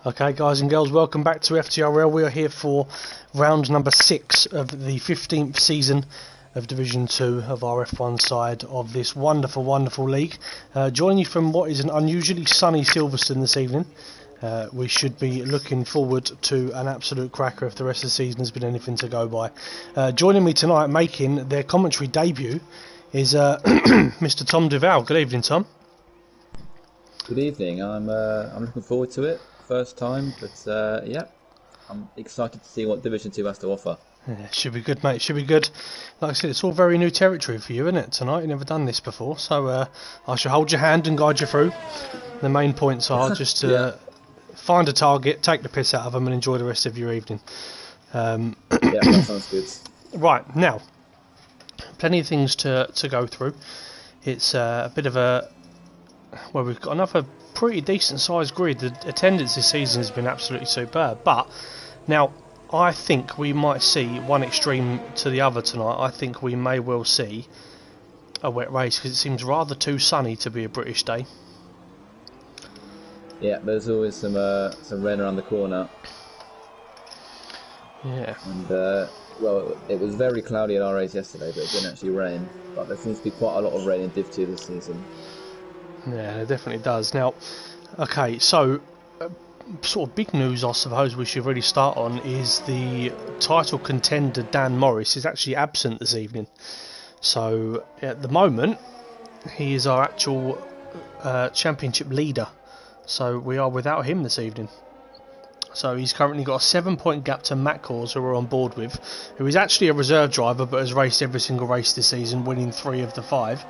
Okay, guys and girls, welcome back to FTRL. We are here for round number 6 of the 15th season of Division 2 of our F1 side of this wonderful, wonderful league. Joining you from what is an unusually sunny Silverstone this evening. We should be looking forward to an absolute cracker if the rest of the season has been anything to go by. Joining me tonight, making their commentary debut, is Mr. Tom Duval. Good evening, Tom. Good evening. I'm looking forward to it. First time, but yeah, I'm excited to see what Division 2 has to offer. Yeah, should be good, mate. Should be good. Like I said, it's all very new territory for you, isn't it, tonight? You've never done this before, so I shall hold your hand and guide you through. The main points are just to find a target, take the piss out of them, and enjoy the rest of your evening. Yeah, that sounds good. Right, now, plenty of things to go through. It's a bit of a... Well, we've got another pretty decent sized grid. The attendance this season has been absolutely superb, but now I think we might see one extreme to the other tonight. I think we may well see a wet race because it seems rather too sunny to be a British day. Yeah, there's always some rain around the corner. Yeah. And well, it was very cloudy in our race yesterday, but it didn't actually rain. But there seems to be quite a lot of rain in Div 2 this season. Yeah, it definitely does. Now, okay, so sort of big news I suppose we should really start on is the title contender Dan Morris is actually absent this evening. So at the moment he is our actual championship leader. So we are without him this evening. So he's currently got a 7-point gap to Matt Cors, who we're on board with, who is actually a reserve driver but has raced every single race this season, winning 3 of the 5.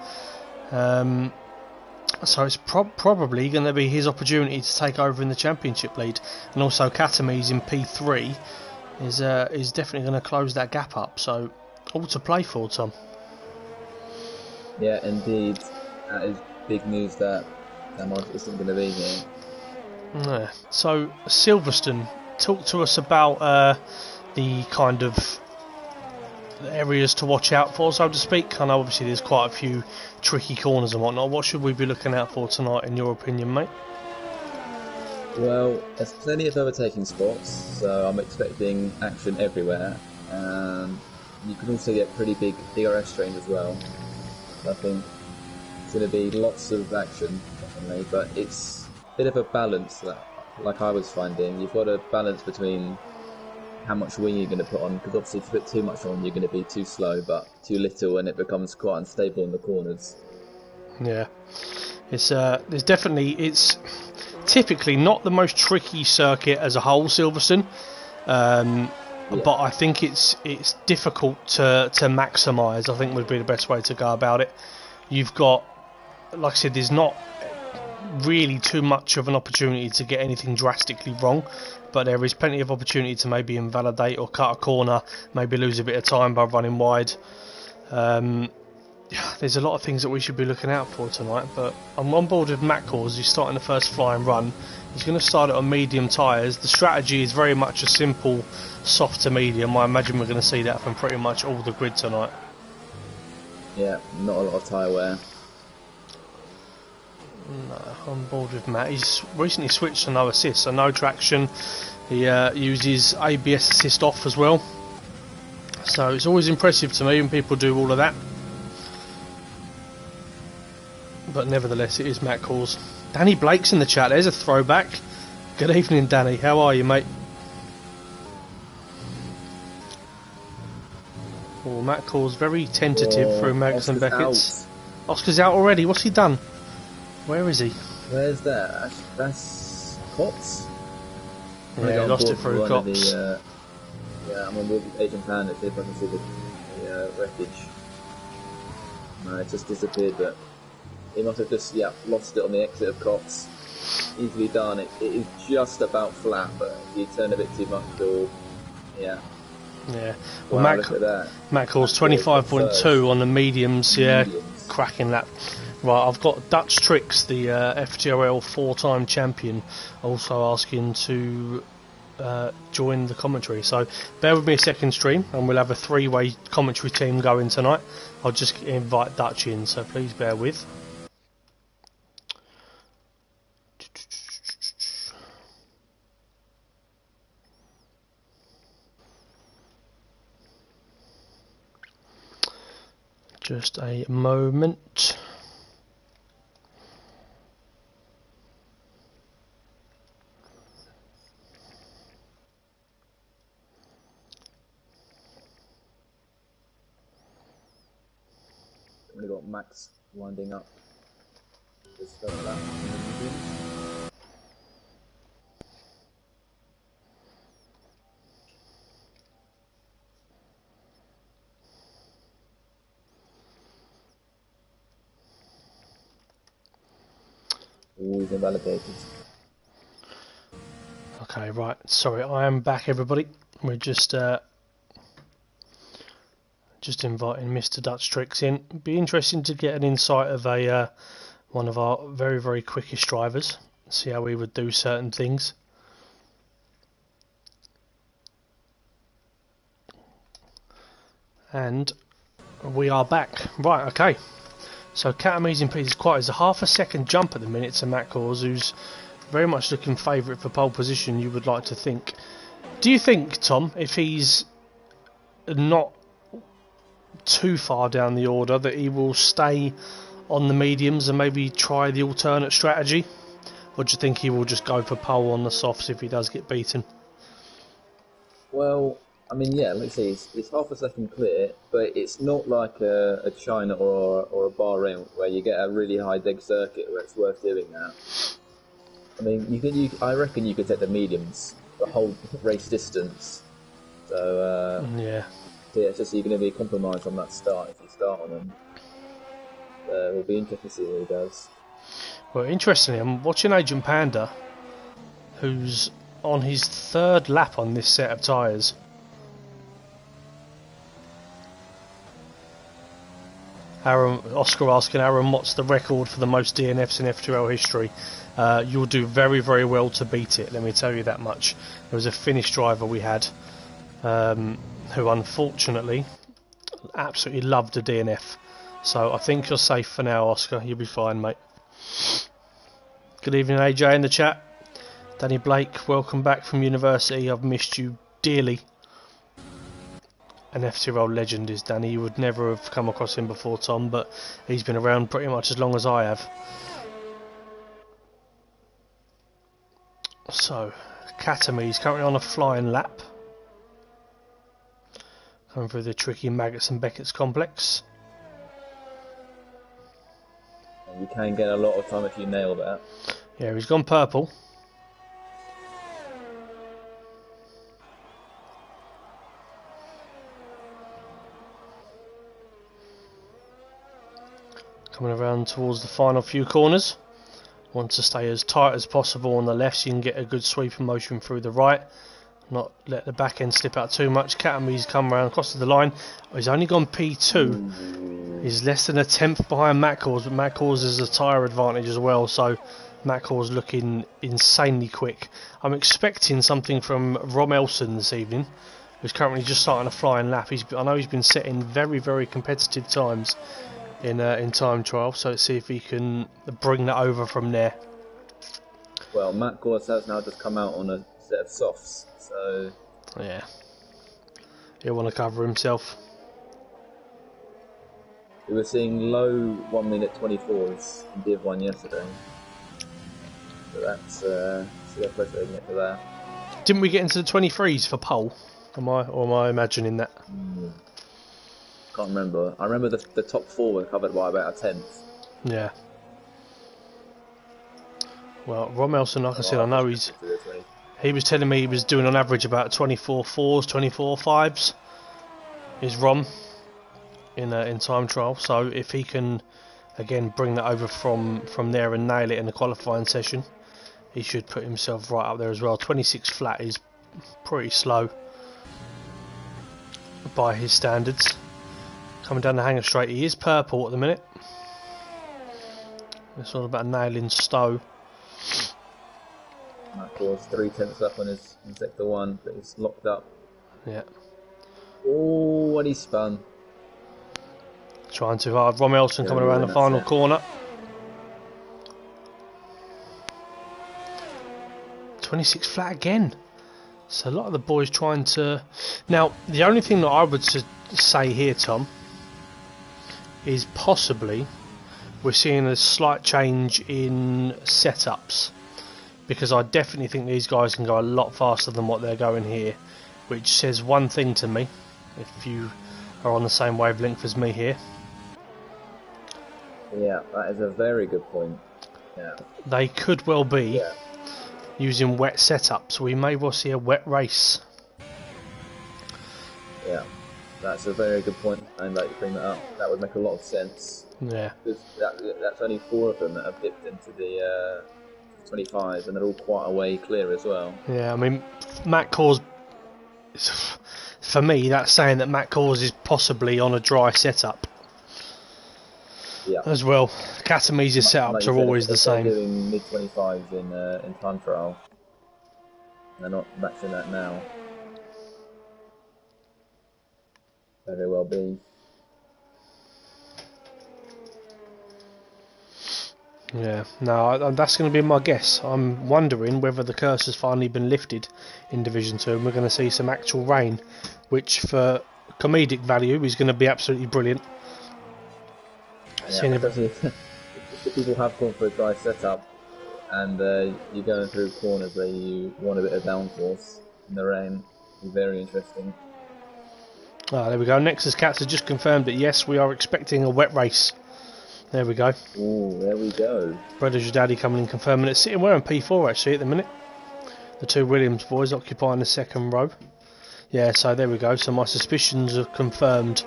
So it's probably going to be his opportunity to take over in the championship lead, and also Katame's in P3 is definitely going to close that gap up. So all to play for, Tom. Yeah, indeed, that is big news that Morris isn't going to be here. Yeah. So Silverstone, talk to us about the kind of areas to watch out for, so to speak. I know obviously there's quite a few tricky corners and whatnot. What should we be looking out for tonight in your opinion, mate? Well, there's plenty of overtaking spots, so I'm expecting action everywhere. And you can also get pretty big DRS strains as well. I think it's going to be lots of action, definitely, but it's a bit of a balance that, like I was finding, you've got a balance between how much wing you're going to put on, because obviously if you put too much on you're going to be too slow, but too little and it becomes quite unstable in the corners. Yeah, it's typically not the most tricky circuit as a whole, Silverstone, but I think it's difficult to maximise. I think would be the best way to go about it. You've got, like I said, there's not really too much of an opportunity to get anything drastically wrong, but there is plenty of opportunity to maybe invalidate or cut a corner, maybe lose a bit of time by running wide. There's a lot of things that we should be looking out for tonight, but I'm on board with Matt Cors. He's starting the first flying run. He's going to start it on medium tyres. The strategy is very much a simple soft to medium. I imagine we're going to see that from pretty much all the grid tonight. Yeah, not a lot of tyre wear. No, I'm on board with Matt. He's recently switched to no assist, so no traction. He uses ABS assist off as well. So it's always impressive to me when people do all of that. But nevertheless, it is Matt Cors. Danny Blake's in the chat. There's a throwback. Good evening, Danny. How are you, mate? Oh, Matt Cors very tentative through Mags and Beckett's. Oscar's out already. What's he done? Where is he? Where's that? That's Cops? Yeah, he lost it through Cops. Yeah, I'm on board with Agent Plan to see if I can see the wreckage. No, it just disappeared, but he must have just lost it on the exit of Cops. Easily done. It is just about flat, but if you turn a bit too much, or yeah. Well, wow, Matt Cors 25.2 on the mediums. Yeah, cracking that. Right, I've got Dutch Tricks, the FTRL 4-time champion, also asking to join the commentary. So bear with me a second, stream, and we'll have a 3-way commentary team going tonight. I'll just invite Dutch in, so please bear with. Just a moment. We got Max winding up this first lap. Always invalidated. Okay, right. Sorry, I am back, everybody. We're just inviting Mr. Dutch Tricks in. It'd be interesting to get an insight of a one of our very, very quickest drivers. See how we would do certain things. And we are back. Right, okay. So Katamese in P is quite as a half a second jump at the minute to Matt Cause, who's very much looking favourite for pole position, you would like to think. Do you think, Tom, if he's not too far down the order, that he will stay on the mediums and maybe try the alternate strategy? Or do you think he will just go for pole on the softs if he does get beaten? Well, I mean, yeah, let's see, it's half a second clear, but it's not like a China or a Bahrain where you get a really high dig circuit where it's worth doing that. I mean, I reckon you could take the mediums the whole race distance. So Yeah. it's just you're going to be compromised on that start if you start on them. It'll be interesting to see what he does. Well, interestingly, I'm watching Agent Panda, who's on his third lap on this set of tyres. Oscar asking Aaron, what's the record for the most DNFs in FTRL history? You'll do very, very well to beat it, let me tell you that much. There was a Finnish driver we had who unfortunately absolutely loved a DNF. So I think you're safe for now, Oscar. You'll be fine, mate. Good evening, AJ in the chat. Danny Blake, welcome back from university. I've missed you dearly. An FTRL legend is Danny. You would never have come across him before, Tom, but he's been around pretty much as long as I have. So, Katami is currently on a flying lap. Coming through the tricky Maggots and Beckett's complex. And you can get a lot of time if you nail that. Yeah, he's gone purple. Coming around towards the final few corners. Want to stay as tight as possible on the left so you can get a good sweeping motion through the right. Not let the back end slip out too much. Katami's come around across to the line. He's only gone P2. He's less than a tenth behind Matt Cause, but Matt Cause has a tyre advantage as well, so Matt Cause looking insanely quick. I'm expecting something from Rom Elson this evening, who's currently just starting a flying lap. I know he's been setting very, very competitive times in time trial, so let's see if he can bring that over from there. Well, Matt Cause has now just come out on a set of softs, so yeah, he'll want to cover himself. We were seeing low 1 minute 24s in Div 1 yesterday, so that's frustrating it for that. Didn't we get into the 23s for pole? Am I imagining that? Can't remember. I remember the top four were covered by about a tenth. Yeah. Well, Rom Elson, like I said, I know he was telling me he was doing on average about 24 4s, 24 5s. Is Rom in time trial? So if he can again bring that over from there and nail it in the qualifying session, he should put himself right up there as well. 26 flat is pretty slow by his standards. Coming down the hanger straight, he is purple at the minute. It's all about nailing Stowe. Of course, 3/10 up on his in sector 1, but he's locked up. Yeah. Oh, what he spun. Trying too hard. Rom Elson coming around the final corner. 26 flat again. So a lot of the boys trying to... Now, the only thing that I would say here, Tom, is possibly we're seeing a slight change in setups, because I definitely think these guys can go a lot faster than what they're going here, which says one thing to me, if you are on the same wavelength as me here. Yeah, that is a very good point. Yeah. They could well be Yeah. using wet setups. We may well see a wet race. Yeah, that's a very good point, and that you bring that up. That would make a lot of sense. Yeah. Because that's only 4 of them that have dipped into the 25, and they're all quite a way clear as well. Yeah, I mean, Matt Cause, for me, that's saying that Matt Cause is possibly on a dry setup. Yeah. As well. Katamesi's setups Like you are said, always if the same. They're doing mid-25s in time trial. They're not matching that now. Very well be. Yeah, no, that's going to be my guess. I'm wondering whether the curse has finally been lifted in Division 2 and we're going to see some actual rain, which for comedic value is going to be absolutely brilliant. Yeah, especially if people have gone for a dry setup and you're going through corners where you want a bit of downforce in the rain. It'll be very interesting. Ah, there we go. Nexus Cats has just confirmed that yes, we are expecting a wet race. There we go. Ooh, there we go. Brothers Your Daddy coming in confirming it. Sitting wearing P4 actually at the minute. The two Williams boys occupying the second row. Yeah, so there we go. So my suspicions are confirmed.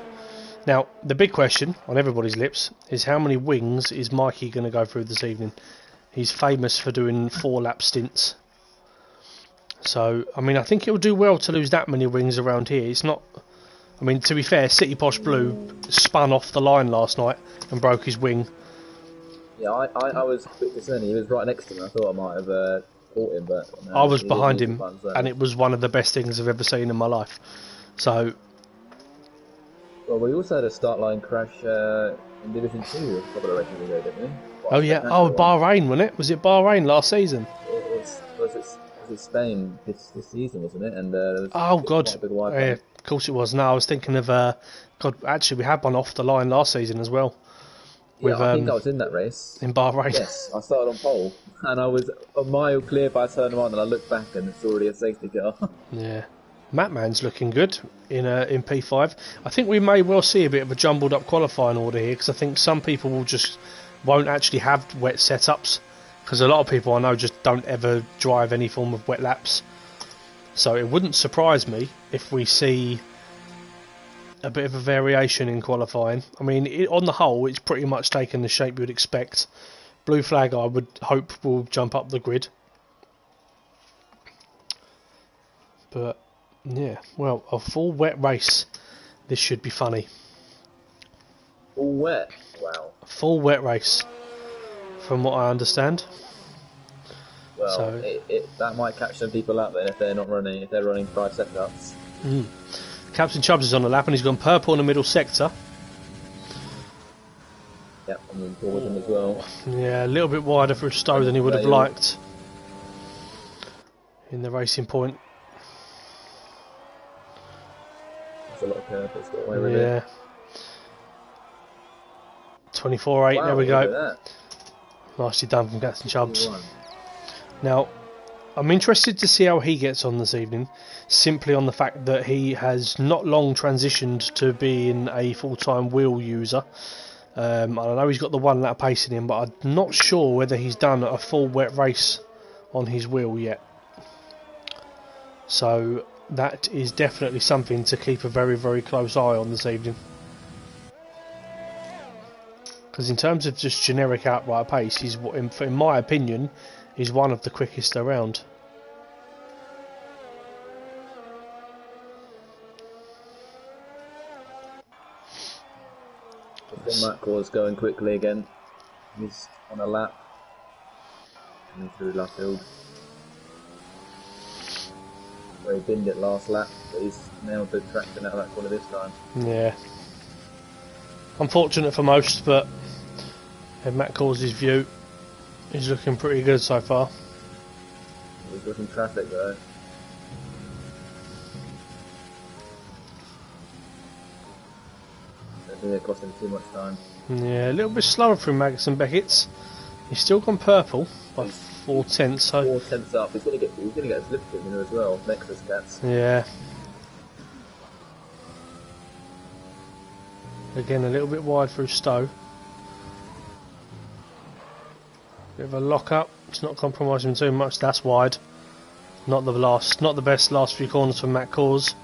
Now, the big question on everybody's lips is how many wings is Mikey going to go through this evening? He's famous for doing 4-lap stints. So, I mean, I think he'll do well to lose that many wings around here. It's not... I mean, to be fair, City Posh Blue spun off the line last night and broke his wing. Yeah, I was a bit concerned. He was right next to me. I thought I might have caught him, but... No, I was behind him, and it was one of the best things I've ever seen in my life. So... Well, we also had a start line crash in Division 2 a couple of races ago, didn't we? Oh yeah, Bahrain, wasn't it? Was it Bahrain last season? Was it Spain this season, wasn't it? And oh god, of course it was. No, I was thinking of God. Actually, we had one off the line last season as well. Yeah, I think I was in that race in Bahrain. Yes, I started on pole, and I was a mile clear by turn one, and I looked back, and it's already a safety car. Yeah. Matman's looking good in P5. I think we may well see a bit of a jumbled up qualifying order here, because I think some people won't actually have wet setups, because a lot of people I know just don't ever drive any form of wet laps. So it wouldn't surprise me if we see a bit of a variation in qualifying. I mean, on the whole, it's pretty much taken the shape you'd expect. Blue flag, I would hope, will jump up the grid. But yeah, well, a full wet race. This should be funny. Full wet? Wow. A full wet race, from what I understand. Well, so, that might catch some people out then if they're running dry setups. Captain Chubbs is on the lap and he's gone purple in the middle sector. Yep, I'm moving forward with him as well. Yeah, a little bit wider for Stowe than he would have liked in the racing point. That's a lot of curve that's got away with it. Yeah. 24.8, Wow, there we look go. at that. Nicely done from Captain Chubbs. 21. Now, I'm interested to see how he gets on this evening, simply on the fact that he has not long transitioned to being a full-time wheel user. I know he's got the 1 lap pace in him, but I'm not sure whether he's done a full wet race on his wheel yet. So that is definitely something to keep a very, very close eye on this evening. Because in terms of just generic outright pace, he's, in my opinion, is one of the quickest around. Matt Cause going quickly again. He's on a lap. Coming through Luffield. Where he binned it last lap, but he's nailed the traction out of that corner this time. Yeah. Unfortunate for most, but in Matt Cause's view, he's looking pretty good so far. He's got some traffic though. think they're costing too much time. Yeah, a little bit slower through Maggots and Beckett's. He's still gone purple by 4/10. So 4/10 up. He's gonna get a slipstream in there as well. Nexus cats. yeah. Again, a little bit wide through Stowe. Bit of a lock up. It's not compromising too much. That's wide. Not the best last few corners from Matt Cause.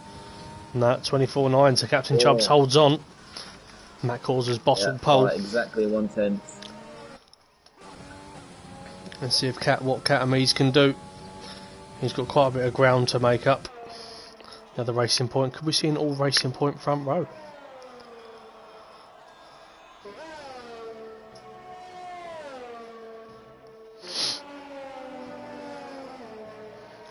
No, 24.9. So Captain Chubbs holds on. Matt Cause's bottled pole. Right, exactly 1/10. Let's see if what Catamise can do. He's got quite a bit of ground to make up. Another Racing Point. Could we see an all Racing Point front row?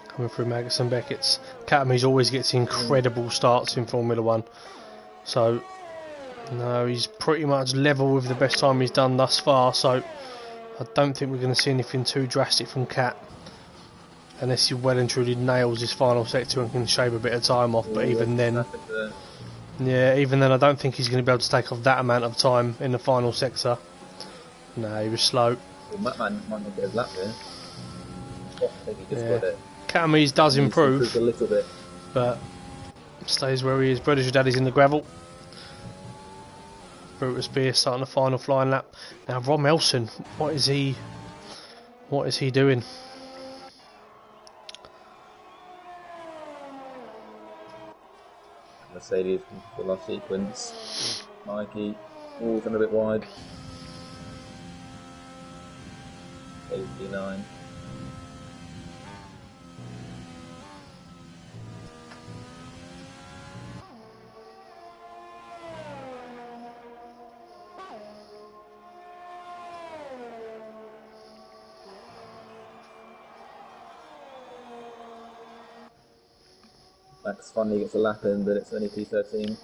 Coming through Maggots and Beckett's. Catamise always gets incredible starts in Formula 1. So, no, he's pretty much level with the best time he's done thus far. So, I don't think we're going to see anything too drastic from Cat. Unless he well and truly nails his final sector and can shave a bit of time off. But even then, yeah, even then I don't think he's going to be able to take off that amount of time in the final sector. No, he was slow. Well, Mattman might not get his lap there. Oh, I think he just got it. Catamise does improve a little bit, but stays where he is. British Daddy's in the gravel. Brutus Beer starting the final flying lap. Now Ron Elson, what is he doing? Mercedes for the last sequence. Mikey, done a bit wide. 89. Max finally gets a lap in, but it's only P13.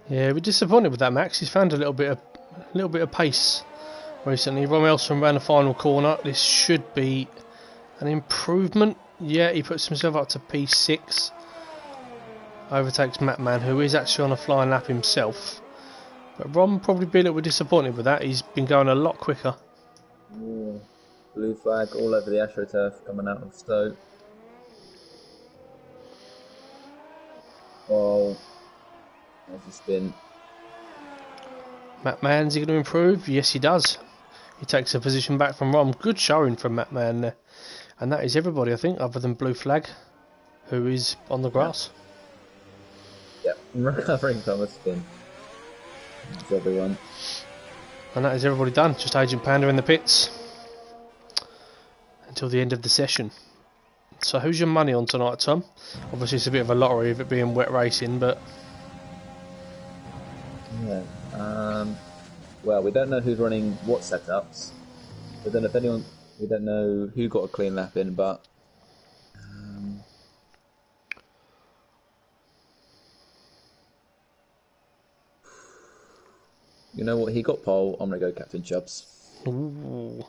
Yeah, we're disappointed with that, Max. He's found a little bit of pace recently. Ron Elson ran the final corner. This should be an improvement. Yeah, he puts himself up to P6. Overtakes Matt Mann, who is actually on a flying lap himself. But Ron will probably be a little bit disappointed with that. He's been going a lot quicker. Ooh, blue flag all over the AstroTurf coming out of Stoke. Oh, there's a spin. Matt Mann's he going to improve? Yes, he does. He takes a position back from Ron. Good showing from Matt Mann there. And that is everybody, I think, other than Blue Flag, who is on the grass. Yep, recovering from a spin. That's everyone. And that is everybody done. Just Agent Panda in the pits until the end of the session. So who's your money on tonight, Tom? Obviously it's a bit of a lottery of it being wet racing, but... Yeah, well, we don't know who's running what setups. We don't know who got a clean lap in, but... you know what, he got pole, I'm going to go Captain Chubbs. Ooh.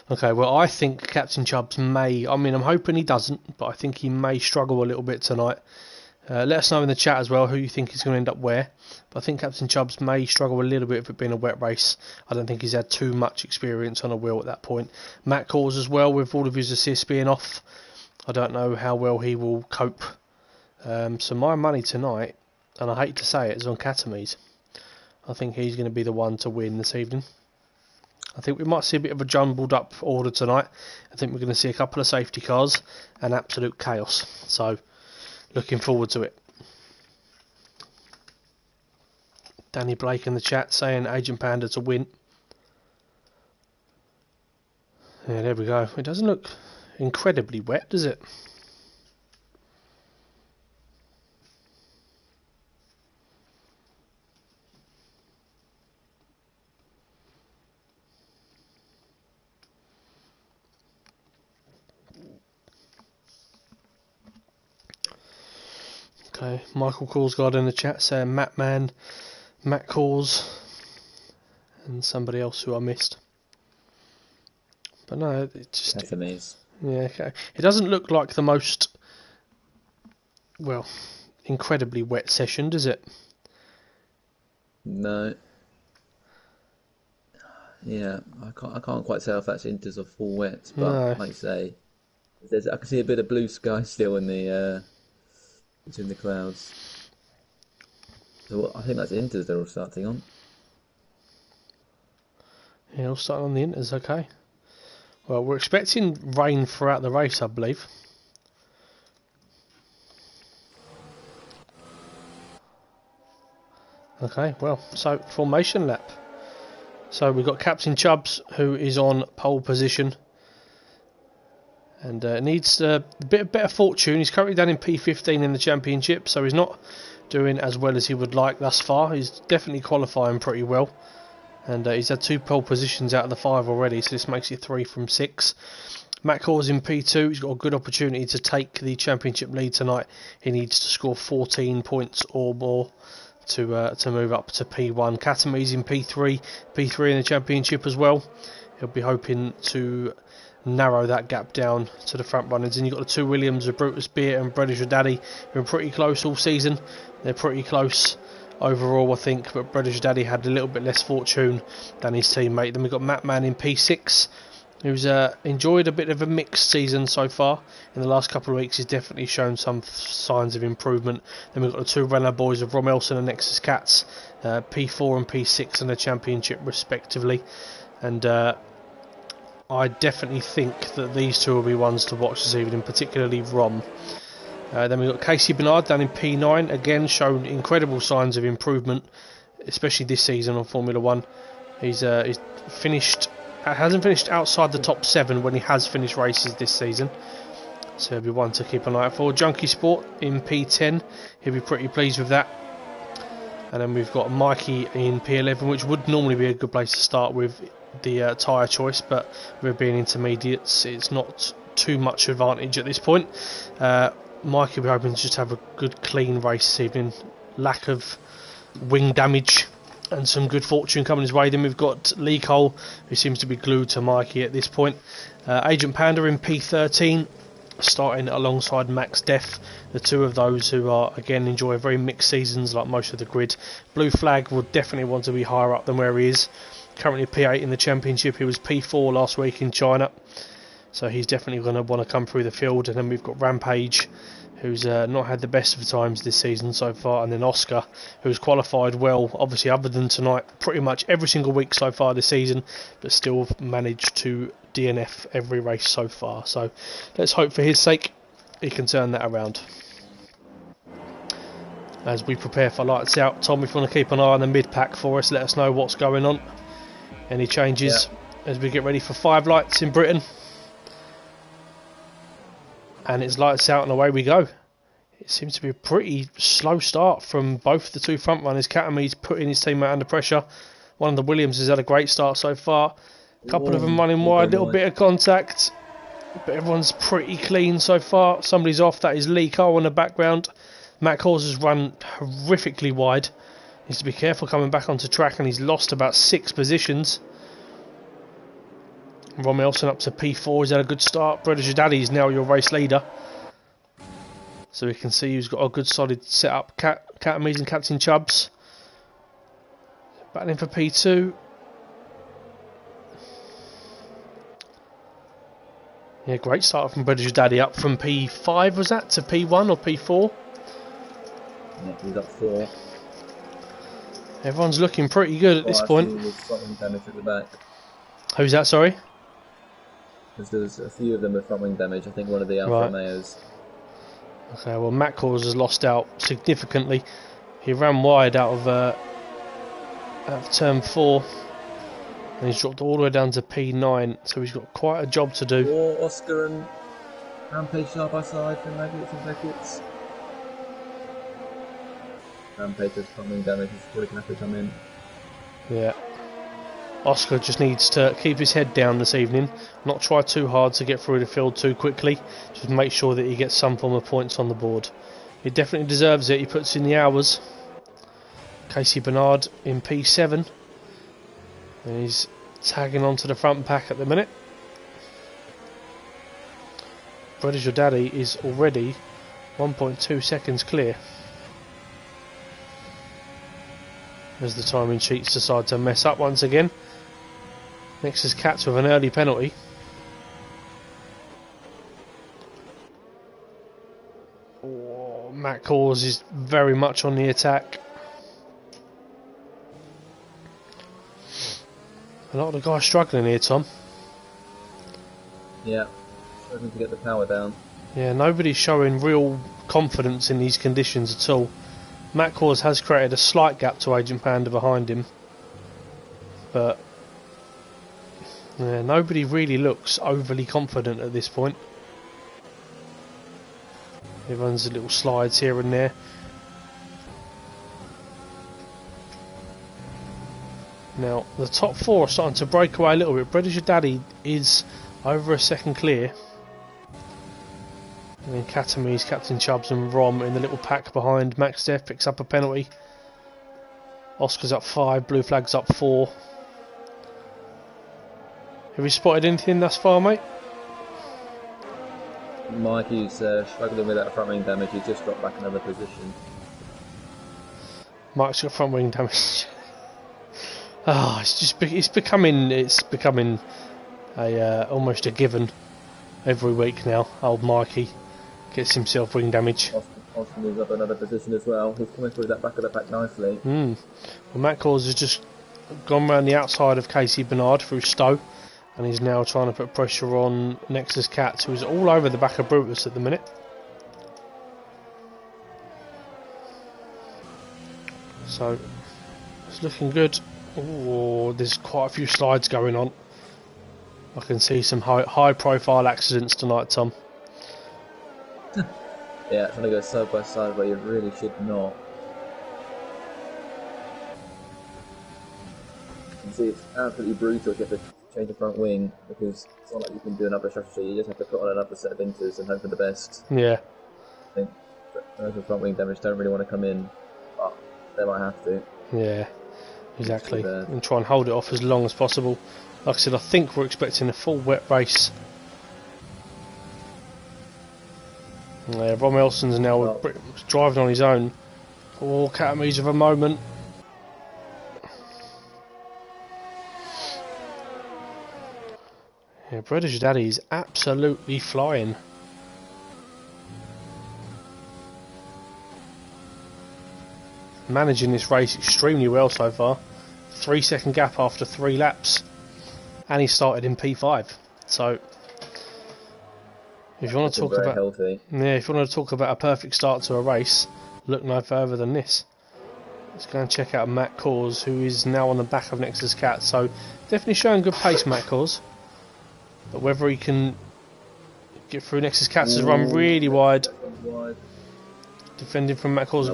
Okay, well I think Captain Chubbs may, I mean I'm hoping he doesn't, but I think he may struggle a little bit tonight. Let us know in the chat as well who you think is going to end up where. But I think Captain Chubbs may struggle a little bit if it being a wet race. I don't think he's had too much experience on a wheel at that point. Matt Cause as well, with all of his assists being off. I don't know how well he will cope. So my money tonight, and I hate to say it, is on Catamise. I think he's going to be the one to win this evening. I think we might see a bit of a jumbled up order tonight. I think we're going to see a couple of safety cars and absolute chaos. So, looking forward to it. Danny Blake in the chat saying Agent Panda to win. Yeah, there we go. It doesn't look incredibly wet, does it? Okay, Michael Coulsguard in the chat saying Matt Man, Matt Cause, and somebody else who I missed. But no, it just... Catamise. Yeah, okay. It doesn't look like the most, well, incredibly wet session, does it? No. Yeah, I can't quite tell if that's inters or full wet, but No. like you say, I can see a bit of blue sky still in the between the clouds. So I think that's inters they're all starting on. Yeah, all starting on the inters, okay. Well, we're expecting rain throughout the race, I believe. Okay, well, so formation lap. So we've got Captain Chubbs, who is on pole position. And needs a bit better fortune. He's currently down in P15 in the championship, so he's not doing as well as he would like thus far. He's definitely qualifying pretty well. And he's had 2 pole positions out of the 5 already, so this makes it 3 from 6. Matt Caw's in P2. He's got a good opportunity to take the championship lead tonight. He needs to score 14 points or more to move up to P1. Katami's in P3 in the championship as well. He'll be hoping to narrow that gap down to the front runners. And you've got the 2 Williams of Brutus Beer and British Daddy, who are pretty close all season. They're pretty close overall, I think, but British Daddy had a little bit less fortune than his teammate. Then we've got Matt Man in P6, who's enjoyed a bit of a mixed season so far. In the last couple of weeks, he's definitely shown some signs of improvement. Then we've got the 2 Renner boys of Rom Elson and Nexus Cats, P4 and P6 in the championship respectively. And I definitely think that these 2 will be ones to watch this evening, particularly Rom. Then we've got Casey Bernard down in P9, again shown incredible signs of improvement, especially this season on Formula 1. He's hasn't finished outside the top 7 when he has finished races this season, so he'll be one to keep an eye out for. Junkie Sport in P10, he'll be pretty pleased with that. And then we've got Mikey in P11, which would normally be a good place to start with the tyre choice, but with it being intermediates, it's not too much advantage at this point. Mikey will be hoping to just have a good clean race this evening. Lack of wing damage and some good fortune coming his way. Then we've got Lee Cole, who seems to be glued to Mikey at this point. Agent Panda in P13, starting alongside Max Def, the 2 of those who are again enjoy very mixed seasons like most of the grid. Blue Flag would definitely want to be higher up than where he is. Currently P8 in the championship. He was P4 last week in China, so he's definitely going to want to come through the field. And then we've got Rampage, who's not had the best of times this season so far, and then Oscar, who's qualified well, obviously other than tonight, pretty much every single week so far this season, but still managed to DNF every race so far. So let's hope for his sake he can turn that around. As we prepare for lights out, Tom, if you want to keep an eye on the mid-pack for us, let us know what's going on. Any changes as we get ready for 5 lights in Britain. And it's lights out and away we go. It seems to be a pretty slow start from both the 2 front runners. Katami's putting his teammate under pressure. One of the Williams has had a great start so far. A couple of them running wide, little bit of contact. But everyone's pretty clean so far. Somebody's off, that is Lee Cole in the background. Matt Cawes has run horrifically wide. Needs to be careful coming back onto track, and he's lost about 6 positions. Rom Elson up to P4, he's had a good start. British Daddy is now your race leader. So we can see who's got a good solid setup. Katami's and Captain Chubbs battling for P2. Yeah, great start from British Daddy, up from P5, was that, to P1 or P4? Yeah, he's up 4. Everyone's looking pretty good at this point. Damage at the back. Who's that, sorry? There's a few of them with front wing damage. I think one of the Alfa Romeos. Okay, well, Matt Cawes has lost out significantly. He ran wide out of turn 4, and he's dropped all the way down to P9, so he's got quite a job to do. Or Oscar and Rampage side by side for Nuggets and Beckets. Rampage has front wing damage, he's probably going to have to come in. Yeah. Oscar just needs to keep his head down this evening, not try too hard to get through the field too quickly, just make sure that he gets some form of points on the board. He definitely deserves it, he puts in the hours. Casey Bernard in P7, and he's tagging onto the front pack at the minute. British Daddy is already 1.2 seconds clear. as the timing cheats decide to mess up once again. Next is Cats with an early penalty. Oh, Matt Cause is very much on the attack. A lot of the guys struggling here, Tom. Yeah, struggling to get the power down. Yeah, nobody's showing real confidence in these conditions at all. Matt Cause has created a slight gap to Agent Panda behind him, but yeah, nobody really looks overly confident at this point. Everyone's little slides here and there. Now, the top four are starting to break away a little bit. Bread Is Your Daddy is over a second clear. And then Katamise, Captain Chubbs and Rom in the little pack behind. Max Def picks up a penalty. Oscar's up 5, Blue Flag's up 4. Have you spotted anything thus far, mate? Mikey's struggling with that front wing damage. He's just dropped back another position. Mike's got front wing damage. Oh, it's becoming a almost a given every week now. Old Mikey gets himself wing damage. Oscar moves up another position as well. He's coming through that back of the pack nicely. Well, Matt Cause has just gone round the outside of Casey Bernard through Stowe, and he's now trying to put pressure on Nexus Cats, who's all over the back of Brutus at the minute. So it's looking good. Oh, there's quite a few slides going on. I can see some high profile accidents tonight, Tom. Yeah, trying to go side by side where you really should not. You can see it's absolutely brutal if you have to change the front wing, because it's not like you can do another strategy. You just have to put on another set of inters and hope for the best. Yeah. I think those with front wing damage don't really want to come in, but they might have to. Yeah, exactly. And try and hold it off as long as possible. Like I said, I think we're expecting a full wet race. Yeah, Rom Elson's now driving on his own. Oh, Katamise of a moment. Yeah, Bread Is Your Daddy is absolutely flying. Managing this race extremely well so far. 3 second gap after 3 laps, and he started in P5. So, if you want to talk about if you want to talk about a perfect start to a race, look no further than this. Let's go and check out Matt Cause, who is now on the back of Nexus Cat. So, definitely showing good pace, Matt Cause. But whether he can get through Nexus Cats has run really wide. Defending from Matt Cause.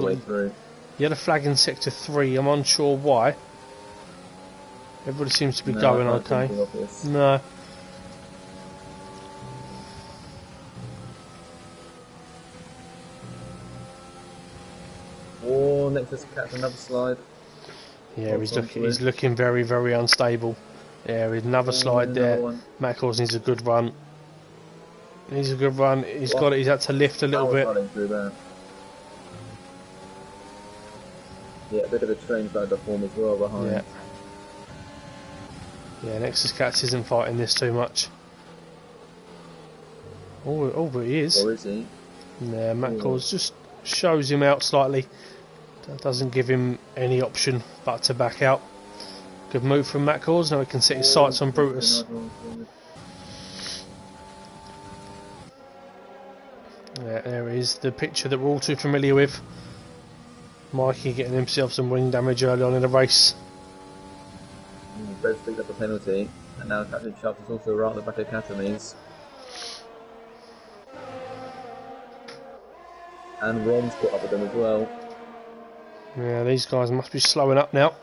He had a flag in sector 3. I'm unsure why. Everybody seems to be going okay. No. Oh, Nexus Cat's another slide. Yeah, he's looking very, very unstable. Yeah, with another slide there. Matt Cause needs a good run. He's got it. He's had to lift a little bit. Yeah, a bit of a strange band of form as well behind. Yeah, Nexus Cats isn't fighting this too much. Oh, but he is. Or is he? Yeah, Matt Cause just shows him out slightly. That doesn't give him any option but to back out. Good move from Matt Cause. Now he can set his sights on Brutus. Yeah, there is the picture that we're all too familiar with. Mikey getting himself some wing damage early on in the race. Bread picked up a penalty, and now Captain Chubbs is also right at the back of Katamise. And Rom's caught up with them as well. Yeah, these guys must be slowing up now.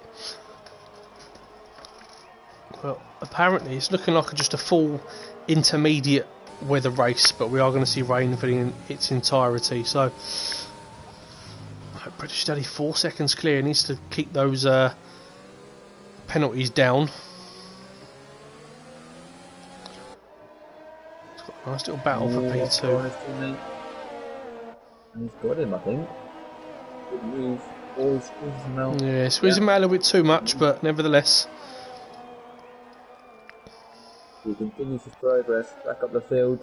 Well, apparently it's looking like just a full intermediate weather race, but we are going to see rain in its entirety. So, British Daddy 4 seconds clear. Needs to keep those penalties down. It's got a nice little battle for P2. And he's got him, I think. Good move. Oh, he squeezes him out. Yeah, squeezing him out a little bit too much, but nevertheless. He continues his progress back up the field.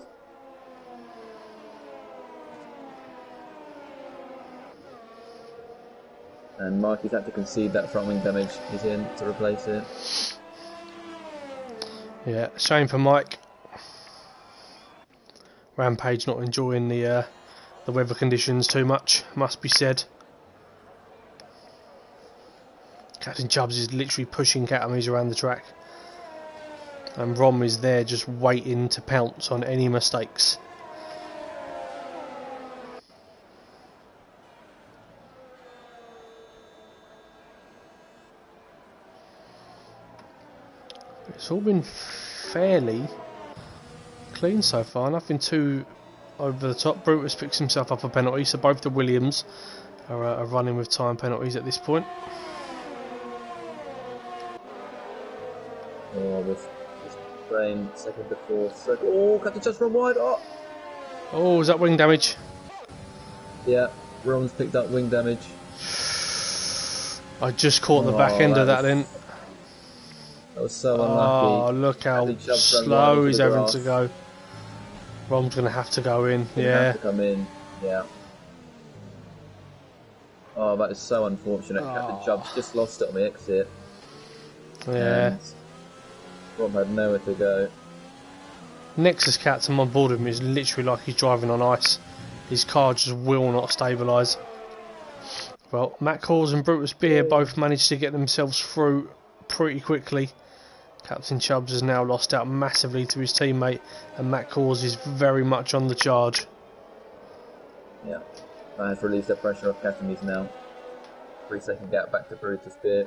And Mikey's had to concede that front wing damage. He's in to replace it. Yeah, shame for Mike. Rampage not enjoying the weather conditions too much, must be said. Captain Chubbs is literally pushing Catamies around the track. And Rom is there just waiting to pounce on any mistakes. It's all been fairly clean so far, nothing too over the top. Brutus picks himself up a penalty, so both the Williams are running with time penalties at this point. Oh, this train, second to fourth. Second. Oh, Captain Chubbs from wide. Oh, is that wing damage? Yeah, Rom's picked up wing damage. I just caught the back end of that then. That was so unlucky. Oh, look how slow he's having to go. Rom's going to have to go in, yeah. Have to come in, yeah. Oh, that is so unfortunate. Captain Chubbs just lost it on the exit. Yeah. And Rom had nowhere to go. Nexus Captain on board with him is literally like he's driving on ice. His car just will not stabilise. Well, Matt Cause and Brutus Beer both managed to get themselves through pretty quickly. Captain Chubbs has now lost out massively to his teammate, and Matt Cause is very much on the charge. Yeah, that has released the pressure off Catamies now. 3-second gap back to Brutus Beer.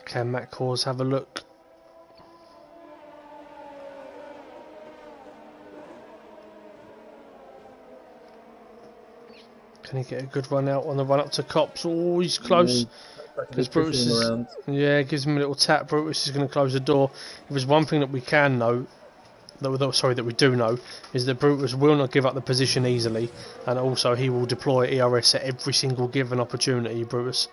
Can Matt Cause have a look? Can he get a good run out on the run up to Cops? Oh, he's close. Because Brutus is, gives him a little tap. Brutus is going to close the door. If there's one thing that we can know, that we do know, is that Brutus will not give up the position easily, and also he will deploy ERS at every single given opportunity. Brutus,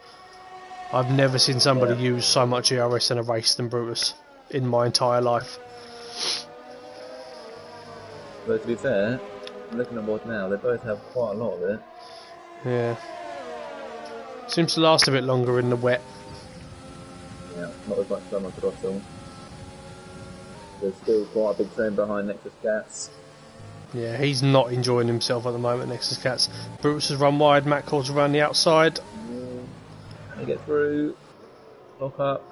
I've never seen somebody use so much ERS in a race than Brutus in my entire life. But to be fair, looking at board now, they both have quite a lot of it. Yeah. Seems to last a bit longer in the wet. Yeah, not as much time on throttle. There's still quite a big train behind Nexus Cats. Yeah, he's not enjoying himself at the moment, Nexus Cats. Brutus has run wide, Matt calls around the outside. They get through. Lock up.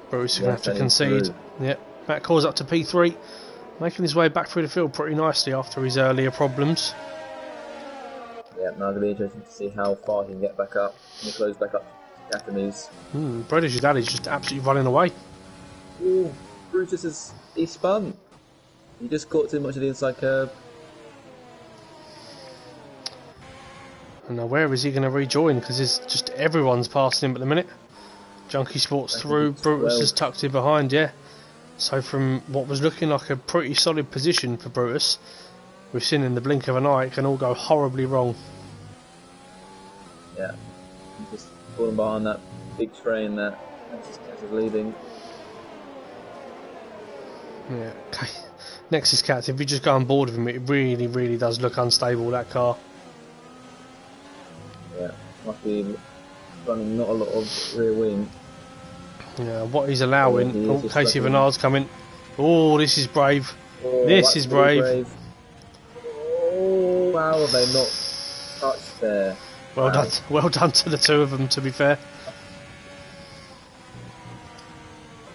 Brutus is going to have to concede. Yeah, Matt calls up to P3, making his way back through the field pretty nicely after his earlier problems. Yeah, now it'll be interesting to see how far he can get back up. Can he close back up to Catamies? British Daddy's just absolutely running away. Ooh, Brutus he spun. He just caught too much of the inside curb. And now where is he going to rejoin? Because just everyone's passing him at the minute. Junkie Sports through, Brutus is tucked in behind, yeah. So from what was looking like a pretty solid position for Brutus, we've seen in the blink of an eye it can all go horribly wrong. Yeah, he's just falling behind that big train that Nexus Cats is leading. Yeah, okay. Nexus Cats, if you just go on board with him, it really, really does look unstable, that car. Yeah, must be running not a lot of rear wing. Yeah, what he's allowing. Casey Bernard's coming. Oh, this is brave. Oh, this is brave. Oh, how have they not touched there? Well done to the two of them, to be fair.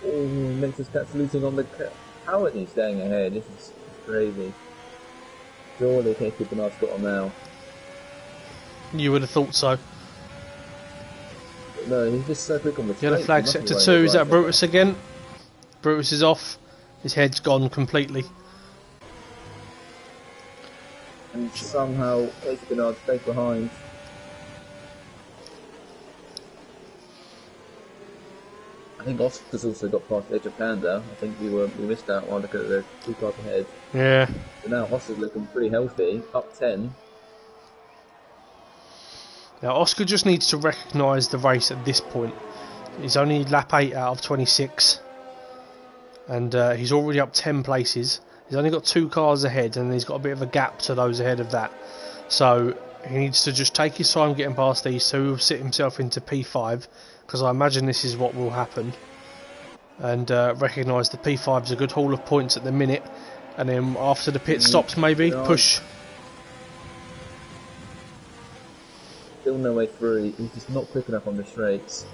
Oh, Nexus Cats losing on the... How are they staying ahead? This is crazy. Surely Casey Bernard's got on now. You would have thought so. No, he's just so quick on the straight. Yellow flag sector 2, is that Brutus again? Brutus is off. His head's gone completely. And somehow Casey Bernard stays behind. think Oscar's also got past the edge of Panda. I think we missed out while looking at the 2 cars ahead. Yeah. So now Oscar's looking pretty healthy, up 10. Now Oscar just needs to recognise the race at this point. He's only lap 8 out of 26, and he's already up 10 places. He's only got 2 cars ahead, and he's got a bit of a gap to those ahead of that. So he needs to just take his time getting past these two. He'll sit himself into P5, because I imagine this is what will happen. And recognise the P5's a good haul of points at the minute, and then after the pit stops, maybe push. Still no way through. He's just not quick enough on the straights.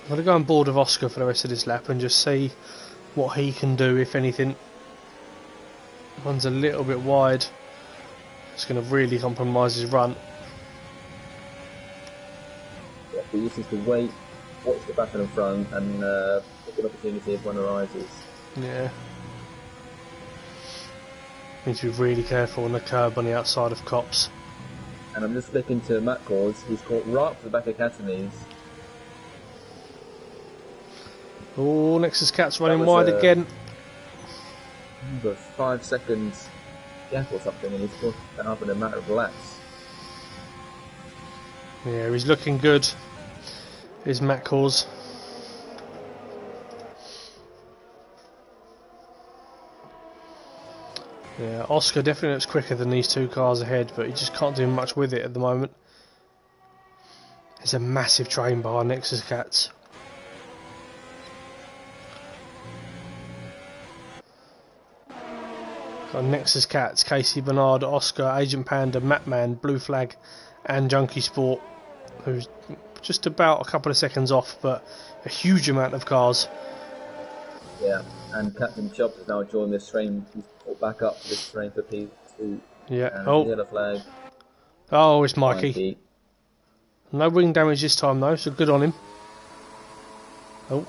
I'm going to go on board with Oscar for the rest of this lap and just see what he can do, if anything. Runs a little bit wide. It's going to really compromise his run. Yeah, he just needs to wait, watch the back and the front, and take an opportunity if one arises. Yeah. Need to be really careful on the curb on the outside of Cops. And I'm just flicking to Matt Cause, who's caught right up the back of Catanese. Oh, Nexus Cat's running wide again. Got 5 seconds gap or something, and he's caught that up in a matter of laps. Yeah, he's looking good. Here's Matt Cause. Yeah, Oscar definitely looks quicker than these 2 cars ahead, but he just can't do much with it at the moment. There's a massive train behind Nexus Cats. Got Nexus Cats, Casey Bernard, Oscar, Agent Panda, Matman, Blue Flag, and Junkie Sport, who's just about a couple of seconds off, but a huge amount of cars. Yeah, and Captain Chubbs has now joined this train. He's caught back up to this train for P2. Yeah. And yellow flag. Oh, it's Mikey. No wing damage this time though, so good on him. Oh,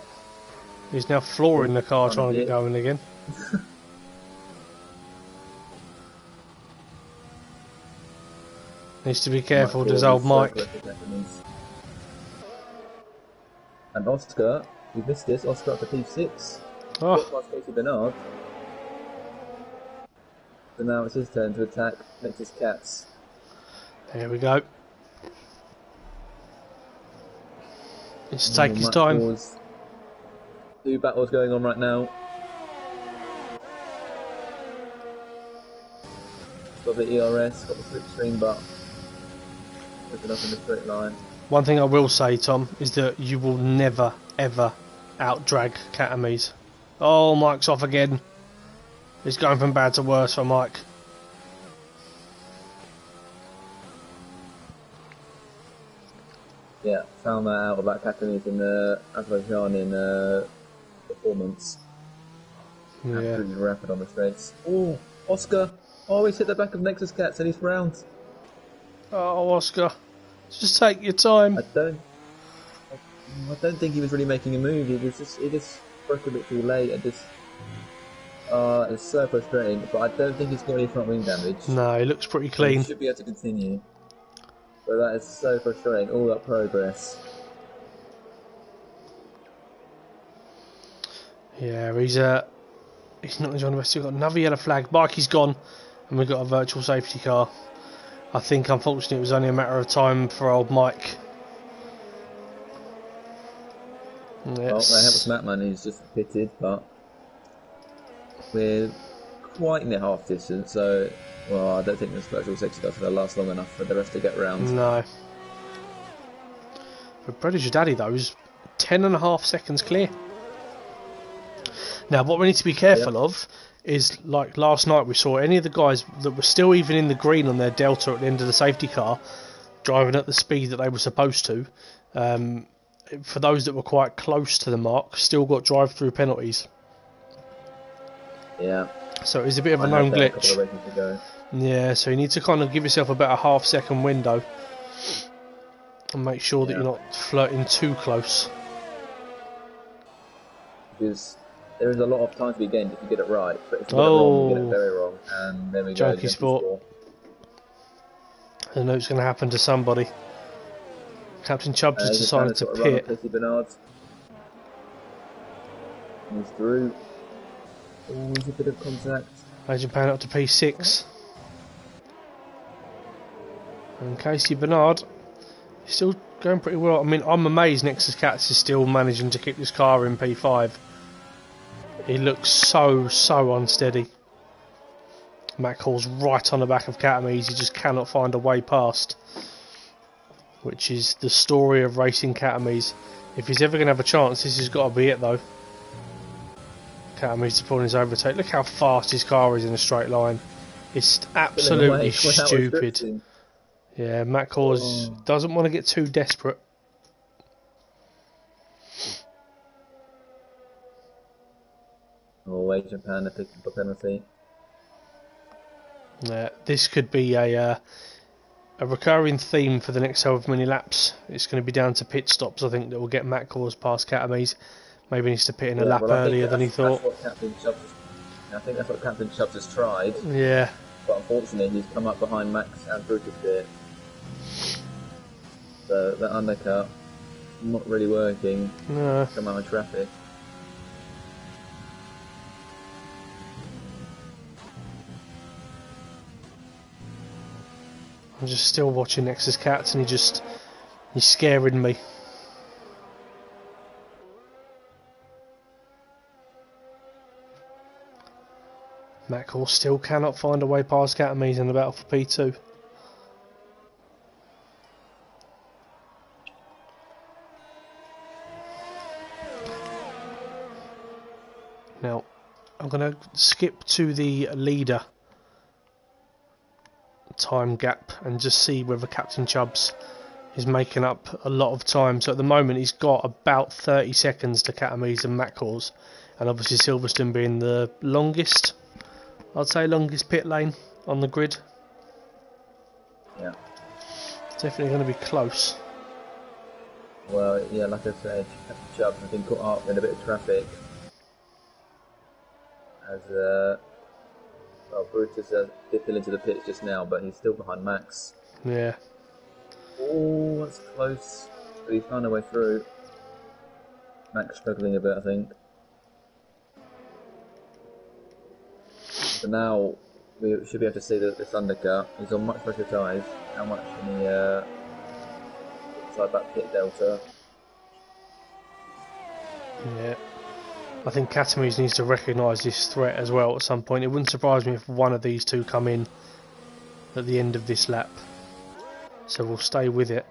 he's now flooring the car trying to get going again. Needs to be careful, does old Mike. And Oscar, we missed this. Oscar up to P6. Oh. Past Casey Bernard. So now it's his turn to attack Nexus Cats. There we go. Let's take his time. 2 battles going on right now. Got the ERS, got the slipstream, but looking up in the straight line. One thing I will say, Tom, is that you will never, ever out-drag Catamese. Oh, Mike's off again. It's going from bad to worse for Mike. Yeah, found that out about Catanese in Azerbaijan in performance. Yeah. Absolutely rapid on the straights. Oh, Oscar! Oh, he's hit the back of Nexus Cats and he's round. Oh, Oscar. Just take your time. I don't think he was really making a move. He just broke a bit too late and just it's so frustrating. But I don't think he's got any front wing damage. No, he looks pretty clean. He should be able to continue. But that is so frustrating. All that progress. Yeah, he's not enjoying the rest. We've got another yellow flag. Mikey's gone, and we've got a virtual safety car. I think, unfortunately, it was only a matter of time for old Mike. Well, that helps Matman, who's just pitted, but we're quite near half distance, so well, I don't think this virtual safety car's going to last long enough for the rest to get round. No. But Predator Daddy, though, is 10.5 seconds clear. Now, what we need to be careful of is, like last night, we saw any of the guys that were still even in the green on their Delta at the end of the safety car, driving at the speed that they were supposed to. For those that were quite close to the mark, still got drive-through penalties. Yeah. So it's a bit of a known glitch. Yeah, so you need to kind of give yourself about a half-second window and make sure that you're not flirting too close. Because there is a lot of time to be gained if you get it right, but if you get it wrong, you get it very wrong. And there we go. Junkie Sport. I know it's going to happen to somebody. Captain Chubbs has He's trying decided to sort of run on pit. Pissy Bernard. He's through. Oh, there's a bit of contact. Agent Pan up to P6. And Casey Bernard is still going pretty well. I mean, I'm amazed Nexus Cats is still managing to keep this car in P5. He looks so unsteady. Matt Hall's right on the back of Catamies. He just cannot find a way past. Which is the story of racing Catamies. If he's ever going to have a chance, this has got to be it though. Catamies to pull his overtake. Look how fast his car is in a straight line. It's absolutely stupid. Yeah, Matt Cause doesn't want to get too desperate. Oh, Agent Panda picking up a penalty. Yeah, this could be a recurring theme for the next however many laps. It's going to be down to pit stops, I think, that will get Matt Cause past Catamies. Maybe he needs to pit in a lap earlier than he thought. I think that's what Captain Chubbs has tried. Yeah. But unfortunately, he's come up behind Max and Brutus here. So that undercut, not really working. No. Come out of traffic. I'm just still watching Nexus Cats and he's scaring me. Matt Call still cannot find a way past Catamies in the battle for P2. Now, I'm going to skip to the leader time gap and just see whether Captain Chubbs is making up a lot of time. So at the moment he's got about 30 seconds to Catamies and Matt Calls, and obviously Silverstone being the longest, I'd say longest pit lane on the grid. Yeah. It's definitely going to be close. Well, yeah, like I said, Captain Chubbs has been caught up in a bit of traffic. As Brutus did fill into the pits just now, but he's still behind Max. Yeah. Oh, that's close. But he's found a way through. Max struggling a bit, I think. So now we should be able to see that this undercut. He's on much better tyres. How much can he inside that pit delta? Yeah. I think Catamies needs to recognise this threat as well at some point. It wouldn't surprise me if one of these two come in at the end of this lap. So we'll stay with it.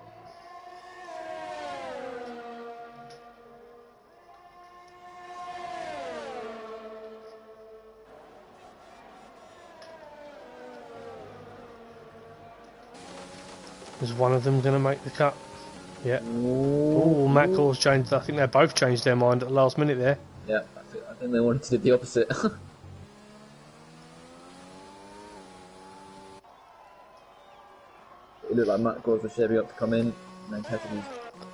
Is one of them going to make the cut? Yeah. Oh, Matt Cause changed. I think they both changed their mind at the last minute there. Yeah, I think they wanted to do the opposite. It looked like Matt Gores was shaping up to come in, and then Cassidy's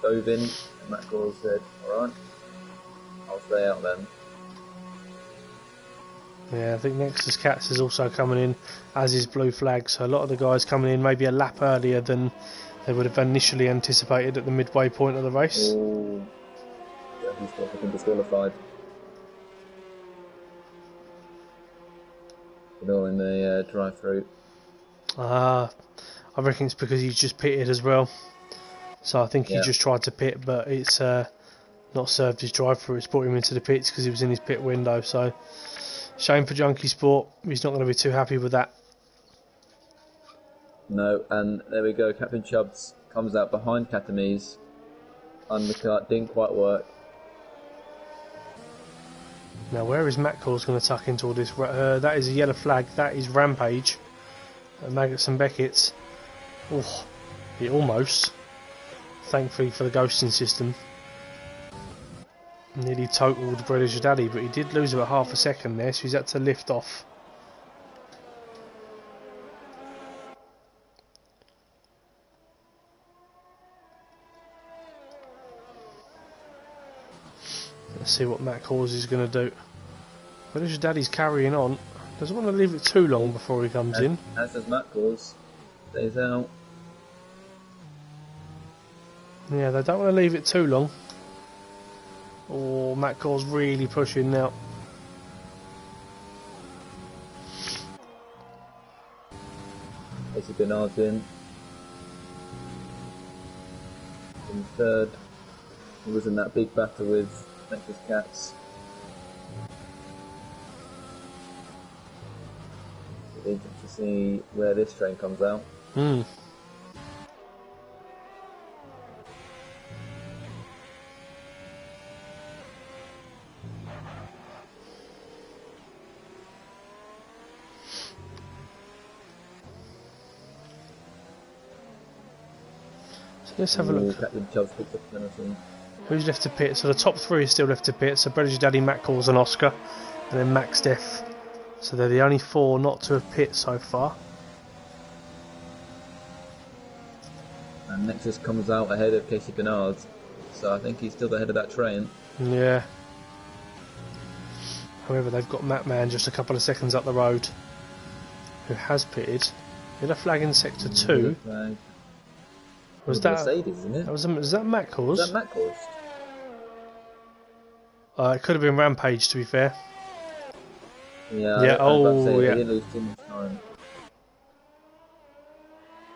dove in, and Matt Gores said, alright, I'll stay out then. Yeah, I think Nexus Cats is also coming in, as is Blue Flag, so a lot of the guys coming in maybe a lap earlier than they would have initially anticipated at the midway point of the race. Oh, yeah, he's been disqualified. In the drive-through. I reckon it's because he's just pitted as well. So I think he just tried to pit, but it's not served his drive-through. It's brought him into the pits because he was in his pit window. So shame for Junkie Sport. He's not going to be too happy with that. No, and there we go. Captain Chubbs comes out behind Catamies. Undercut didn't quite work. Now, where is Matt Cause going to tuck into all this? That is a yellow flag. That is Rampage. Maggots and Beckett's. Oh, he almost. Thankfully for the ghosting system. Nearly totaled British Daddy, but he did lose about half a second there, so he's had to lift off. Let's see what Matt Cause is going to do. British Daddy's carrying on. Doesn't want to leave it too long before he comes in. As does Matt Cause. Stays out. Yeah, they don't want to leave it too long. Oh, Matt Gore's really pushing now. Casey Bernard's in third. He was in that big battle with Memphis Cats. It'll be interesting to see where this train comes out. Hmm. Let's have a look. Captain Chubbs picked up the penalty. Who's left to pit? So the top three is still left to pit. So British Daddy, Matt Calls and Oscar. And then Max Death. So they're the only four not to have pit so far. And Nexus comes out ahead of Casey Bernard. So I think he's still ahead of that train. Yeah. However, they've got Matt Man just a couple of seconds up the road, who has pitted. With a flag in sector 2. Was that Mercedes, isn't it? Was that Matt Calls? Was that Matt Calls? It could have been Rampage, to be fair. Yeah. Yeah. Oh, They yeah. didn't lose too much time.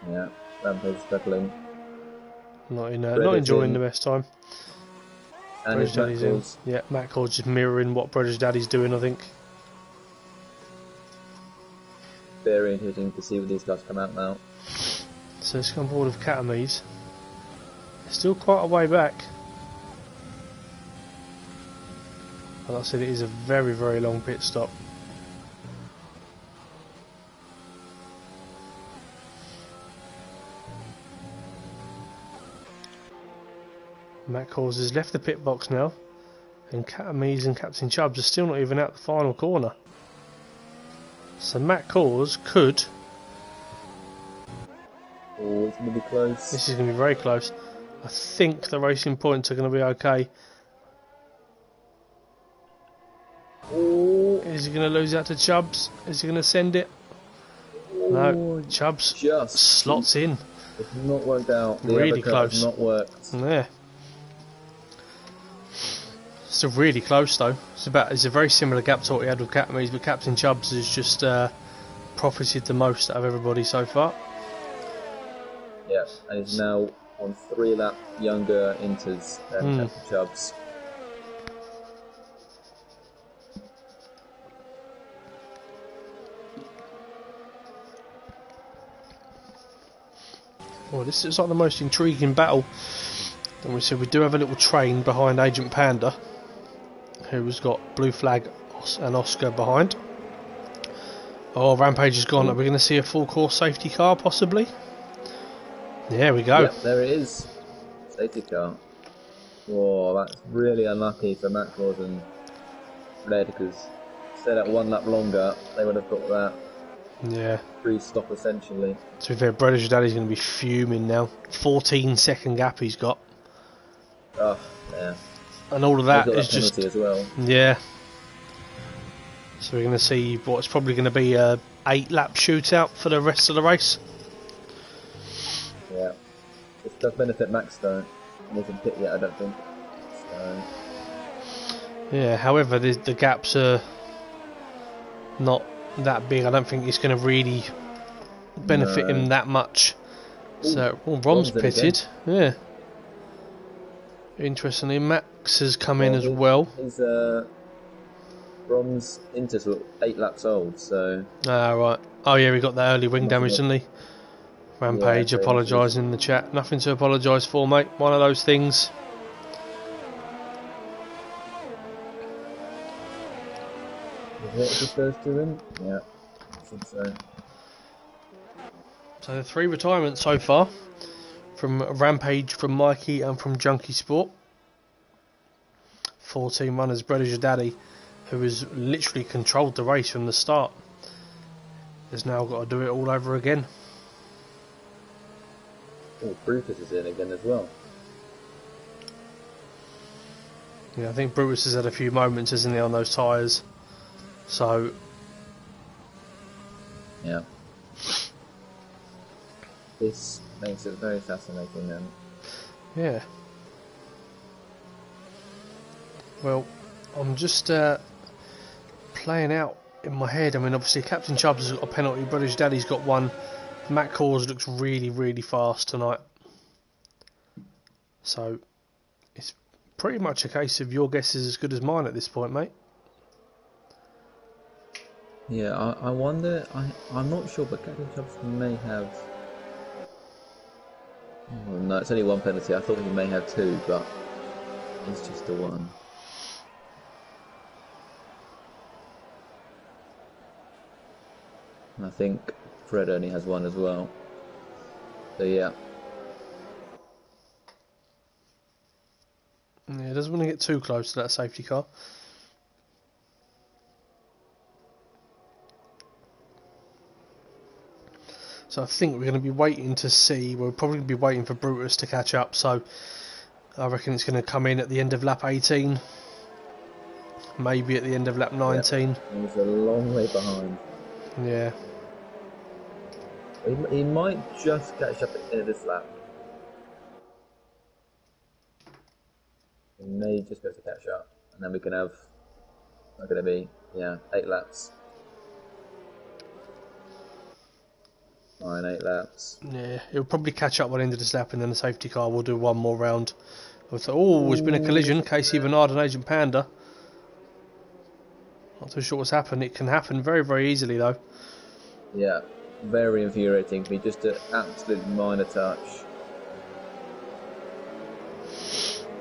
Yeah. Rampage struggling. Not enjoying the best time. And British it's Matt Daddy's in. Calls. Yeah, Matt Calls just mirroring what British Daddy's doing, I think. Very interesting to see what these guys come out now. So let's come board of Catamies. Still quite a way back. Like I said, it is a very, very long pit stop. Matt Calls has left the pit box now, and Catamies and Captain Chubbs are still not even out the final corner. So Matt Calls could. Oh, it's going to be close. This is going to be very close. I think the racing points are going to be okay. Oh, Is he going to lose out to Chubbs? Is he going to send it? No, Chubbs just slots in. It's not worked out. The Really uppercut has close. not worked. Yeah. Still really close though. It's a very similar gap to what we had with Catamies, but Captain Chubbs has just profited the most out of everybody so far. Yeah, and he's now on 3 lap younger inters than Captain Chubbs. Well, this is like the most intriguing battle. And we said we do have a little train behind Agent Panda, who's got Blue Flag and Oscar behind. Oh, Rampage is gone. Are we going to see a full course safety car possibly? There we go. Yep, there it is. Safety car. Oh, that's really unlucky for Matt Claus and Red, because instead at 1 lap longer, they would have got that Yeah. free stop essentially. To be fair, British Daddy's going to be fuming now. 14-second gap he's got. Oh, yeah. And all of that He's got is that penalty just... as well. Yeah. So we're going to see what's probably going to be a 8-lap shootout for the rest of the race. Yeah. This does benefit Max though. He hasn't pit yet, I don't think. So, Yeah, however, the gaps are not that big. I don't think it's going to really benefit him that much. So, Rom's Rom's in pitted. Yeah. Interestingly, Max has come in as well. His Rom's inters were 8 laps old, so... Ah, right. Oh, yeah, we got that early wing damage, didn't he? Rampage Yeah, apologising in the chat. Nothing to apologise for, mate. One of those things. Is it the first 2 in? Yeah, I think so. So the 3 retirements so far. From Rampage, from Mikey and from Junkie Sport. 14 runners, British Daddy, who has literally controlled the race from the start, has now got to do it all over again. Oh, Brutus is in again as well. Yeah, I think Brutus has had a few moments, hasn't he, on those tyres. So, Yeah. This makes it very fascinating then. Yeah. Well, I'm just playing out in my head. I mean, obviously, Captain Chubbs has got a penalty. British Daddy's got one. Matt Cors looks really, really fast tonight. So, it's pretty much a case of your guess is as good as mine at this point, mate. Yeah, I wonder. I'm not sure, but Captain Chubbs may have. Oh, no, it's only one penalty. I thought he may have two, but it's just the one. And I think Fred only has one as well. So yeah. Yeah, doesn't want to get too close to that safety car. So I think we're going to be waiting to see. We'll probably be waiting for Brutus to catch up. So I reckon it's going to come in at the end of lap 18. Maybe at the end of lap 19. Yeah, he's a long way behind. Yeah. He might just catch up at the end of this lap. He may just be able to catch up. And then we can have, not going to be, 8 laps. 8 laps. Yeah, it'll probably catch up by the end of this lap, and then the safety car will do one more round. Oh, there's been a collision. Casey Bernard and Agent Panda. Not too sure what's happened. It can happen very, very easily, though. Yeah, very infuriating for me. Just an absolute minor touch.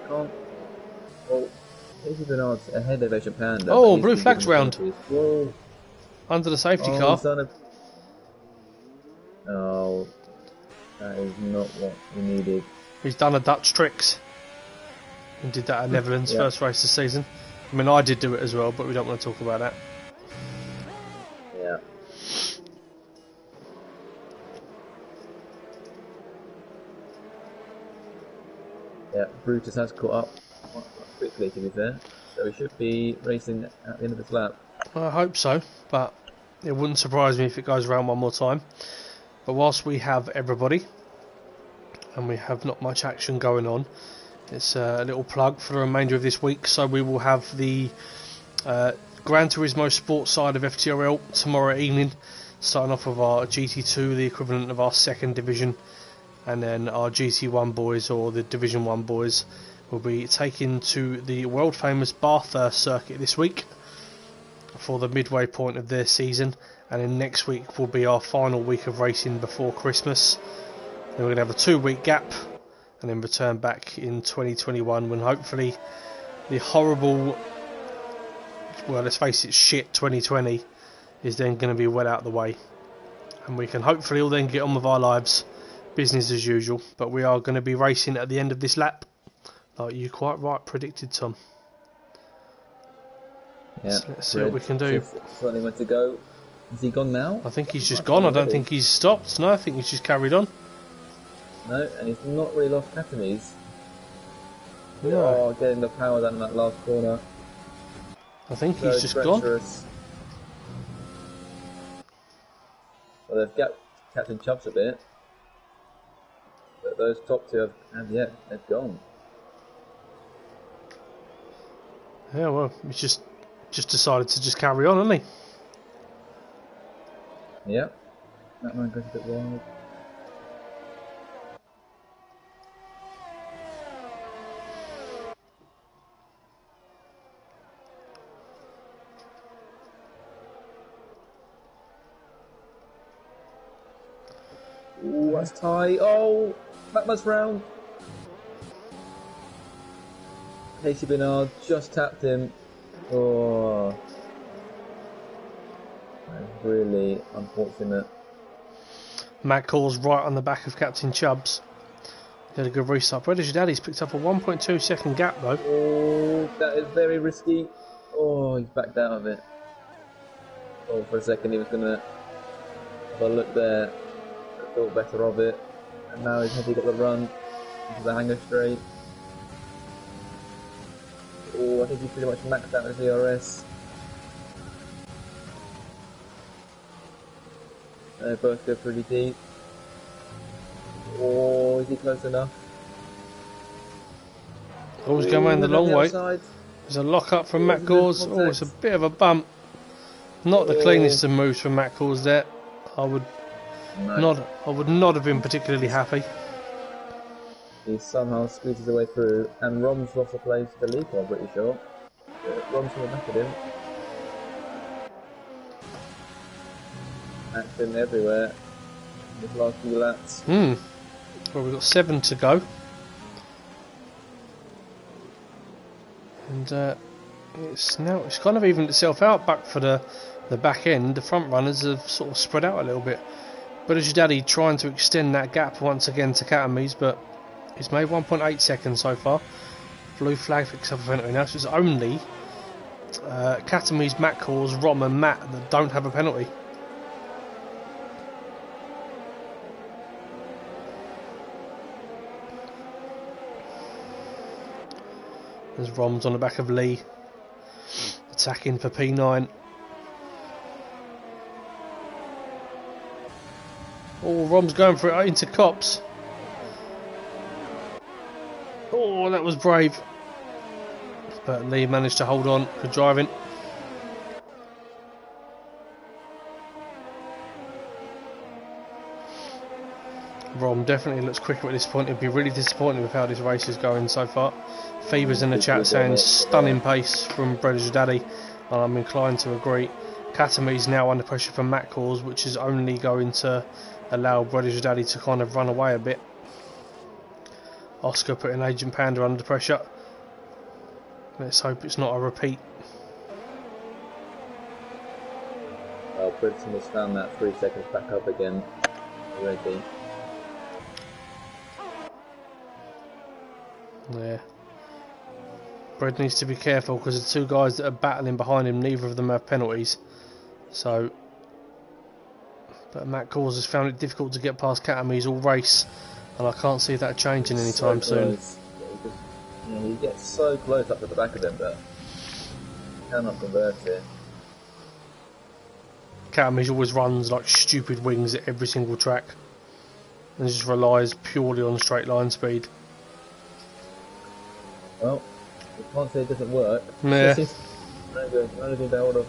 Can't. Well, Casey Bernard's ahead of Agent Panda. Oh, blue flag's round. Whoa. Under the safety car. Oh, that is not what we needed. He's done a Dutch tricks. And did that at Netherlands' first race this season. I mean, I did do it as well, but we don't want to talk about that. Yeah. Yeah, Brutus has caught up quite quickly, to be fair. So we should be racing at the end of this lap. I hope so, but it wouldn't surprise me if it goes around one more time. But whilst we have everybody, and we have not much action going on, it's a little plug for the remainder of this week. So we will have the Gran Turismo sports side of FTRL tomorrow evening, starting off with our GT2, the equivalent of our second division, and then our GT1 boys, or the Division 1 boys, will be taken to the world famous Bathurst circuit this week for the midway point of their season, and then next week will be our final week of racing before Christmas. Then we're going to have a 2-week gap and then return back in 2021 when hopefully the horrible, well, let's face it, shit 2020 is then going to be well out of the way, and we can hopefully all then get on with our lives, business as usual. But we are going to be racing at the end of this lap, like you quite right predicted, Tom. Yeah, So let's see what we can do. Slightly went to go. Is he gone now? I think he's just gone. I don't think he's stopped. No, I think he's just carried on. No, and he's not really lost Catanese. No. Oh, getting the power down in that last corner. I think he's just gone. Well, they've got Captain Chubbs a bit. But those top two they've gone. Yeah, well, he's just decided to just carry on, hasn't he? Yeah. That man goes a bit wide. Ooh, that's tight. Oh, that much round. Casey Bernard just tapped him. Oh, that's really unfortunate. Matt Cors right on the back of Captain Chubbs. He had a good restart. British Daddy's picked up a 1.2 second gap though. Oh, that is very risky. Oh, he's backed out of it. Oh, for a second he was going to have a look there. Thought better of it. And now he's heading up the run into the hanger straight. Oh, I think he's pretty much maxed out his ERS. They both go pretty deep. Oh, is he close enough? Oh, he's going around the long way. Outside. There's a lock up from Matt Gores. Oh, it's a bit of a bump. Not the Oh. cleanest of moves from Matt Gores there. I would not have been particularly happy. He somehow squeezes his way through, and Rom's lost a place to the lead, I'm pretty sure. Rom's coming back at him. Action everywhere. This last few laps. Well, we've got 7 to go. And it's kind of evened itself out back for the back end. The front runners have sort of spread out a little bit. But as your daddy trying to extend that gap once again to Katamis, but he's made 1.8 seconds so far. Blue flag for penalty now. So it's only Katamis, Matt Gores, Rom and Matt that don't have a penalty. There's Rom's on the back of Lee, attacking for P9. Oh, Rom's going for it into Cops. Oh, that was brave. But Lee managed to hold on. Good driving. Rom definitely looks quicker at this point. He'd be really disappointed with how this race is going so far. Fever's in the chat saying stunning pace from Bredish Daddy, and I'm inclined to agree. Katami's now under pressure from Matt Gores, which is only going to allow Bredish Daddy to kind of run away a bit. Oscar putting Agent Panda under pressure. Let's hope it's not a repeat. Well, Bridson has found that 3 seconds back up again already. Yeah. Bred needs to be careful because the two guys that are battling behind him, neither of them have penalties. So, but Matt Gores has found it difficult to get past Katamis all race, and I can't see that changing anytime soon. He gets so close up to the back of him, but cannot convert it. Katamis always runs like stupid wings at every single track, and just relies purely on straight line speed. Well, you can't say it doesn't work. Yeah. Only thing that would have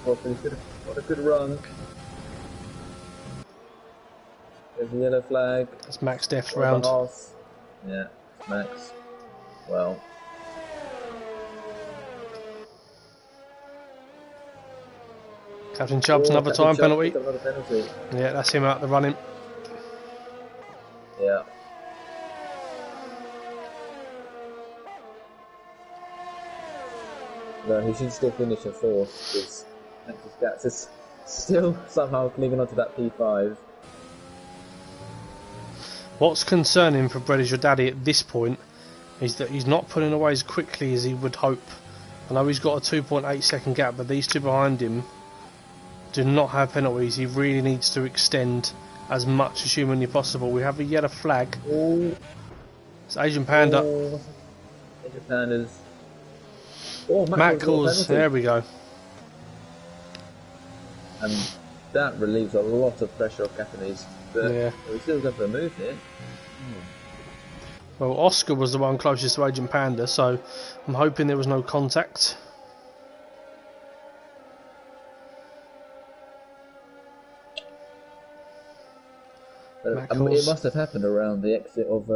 what a good run. There's the yellow flag. That's Max Def's round. Yeah, Max. Well. Captain Chubb's another time penalty. Another penalty. Yeah, that's him out the running. Yeah. No, he should still finish in 4th because Max's Gats is still somehow clinging onto that P5. What's concerning for Bredish Daddy at this point is that he's not pulling away as quickly as he would hope. I know he's got a 2.8 second gap, but these two behind him do not have penalties. He really needs to extend as much as humanly possible. We have a yellow flag. Oh. It's Asian Panda. Oh. Asian Pandas. Oh, Matt Gores, there we go. And that relieves a lot of pressure off Japanese. But yeah. We still got to move here. Well, Oscar was the one closest to Agent Panda, so I'm hoping there was no contact. It must have happened around the exit of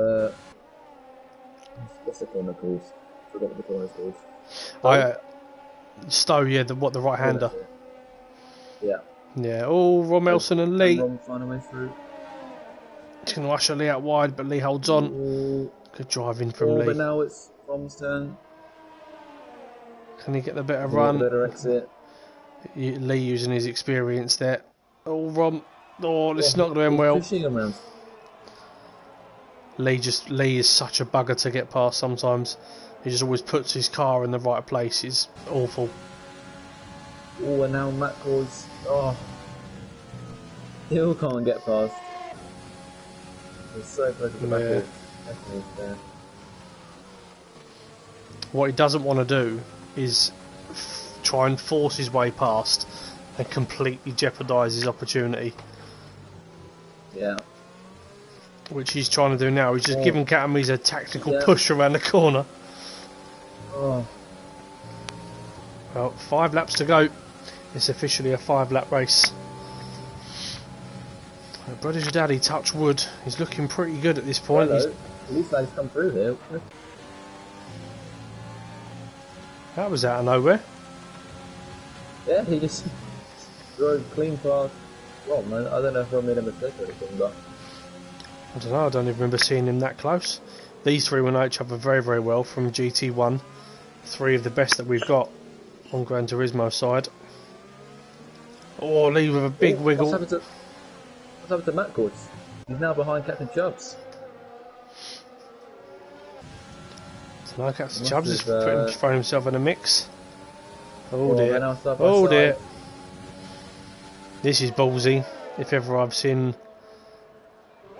what's the corner called? I forgot what the corner's called. Stowe, yeah, the right hander. Yeah. Yeah. Oh, Romelson and Lee. Rom find a way through. He's going to usher Lee out wide, but Lee holds on. Ooh. Good driving from Lee. But now it's Rom's turn. Can he get the better run? Better exit. Lee using his experience there. Oh, Rom. Oh, this is not going to end well. Pushing him around. Lee is such a bugger to get past sometimes. He just always puts his car in the right place. It's awful. Oh, and now Matt Gores. Oh. Still can't get past. He's so close to the back of there. What he doesn't want to do is try and force his way past and completely jeopardise his opportunity. Yeah. Which he's trying to do now. He's just giving Katamis a tactical push around the corner. Oh, Well, 5 laps to go. It's officially a 5-lap race. Brother's Daddy, touch wood. He's looking pretty good at this point. hello. Police lady's come through here. That was out of nowhere. Yeah, he just drove clean past. Well, man, I don't know if I made a mistake or anything, but I don't know, I don't even remember seeing him that close. These three will know each other very, very well from GT1. 3 of the best that we've got on Gran Turismo side. Oh, leave with a big wiggle. What's happened to Matt Courts? He's now behind Captain Chubbs. So now Captain Chubbs is throwing himself in a mix. Oh They're dear. now side by Oh side. dear. This is ballsy, if ever I've seen.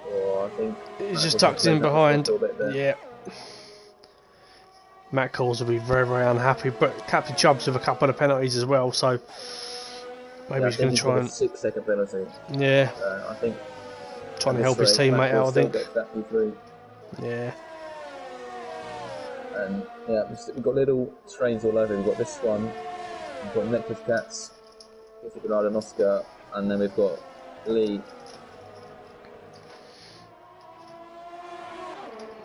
Oh, I think He's just tucked in behind. Yeah. Matt Coles will be very, very unhappy, but Captain Chubbs with a couple of penalties as well, so maybe he's going to try and. A 6-second penalty. Yeah. I think. Trying to help his teammate out, I think. Yeah. And yeah, we've got little trains all over. We've got this one. We've got Necklace Cats, Casey Bernard and Oscar, and then we've got Lee.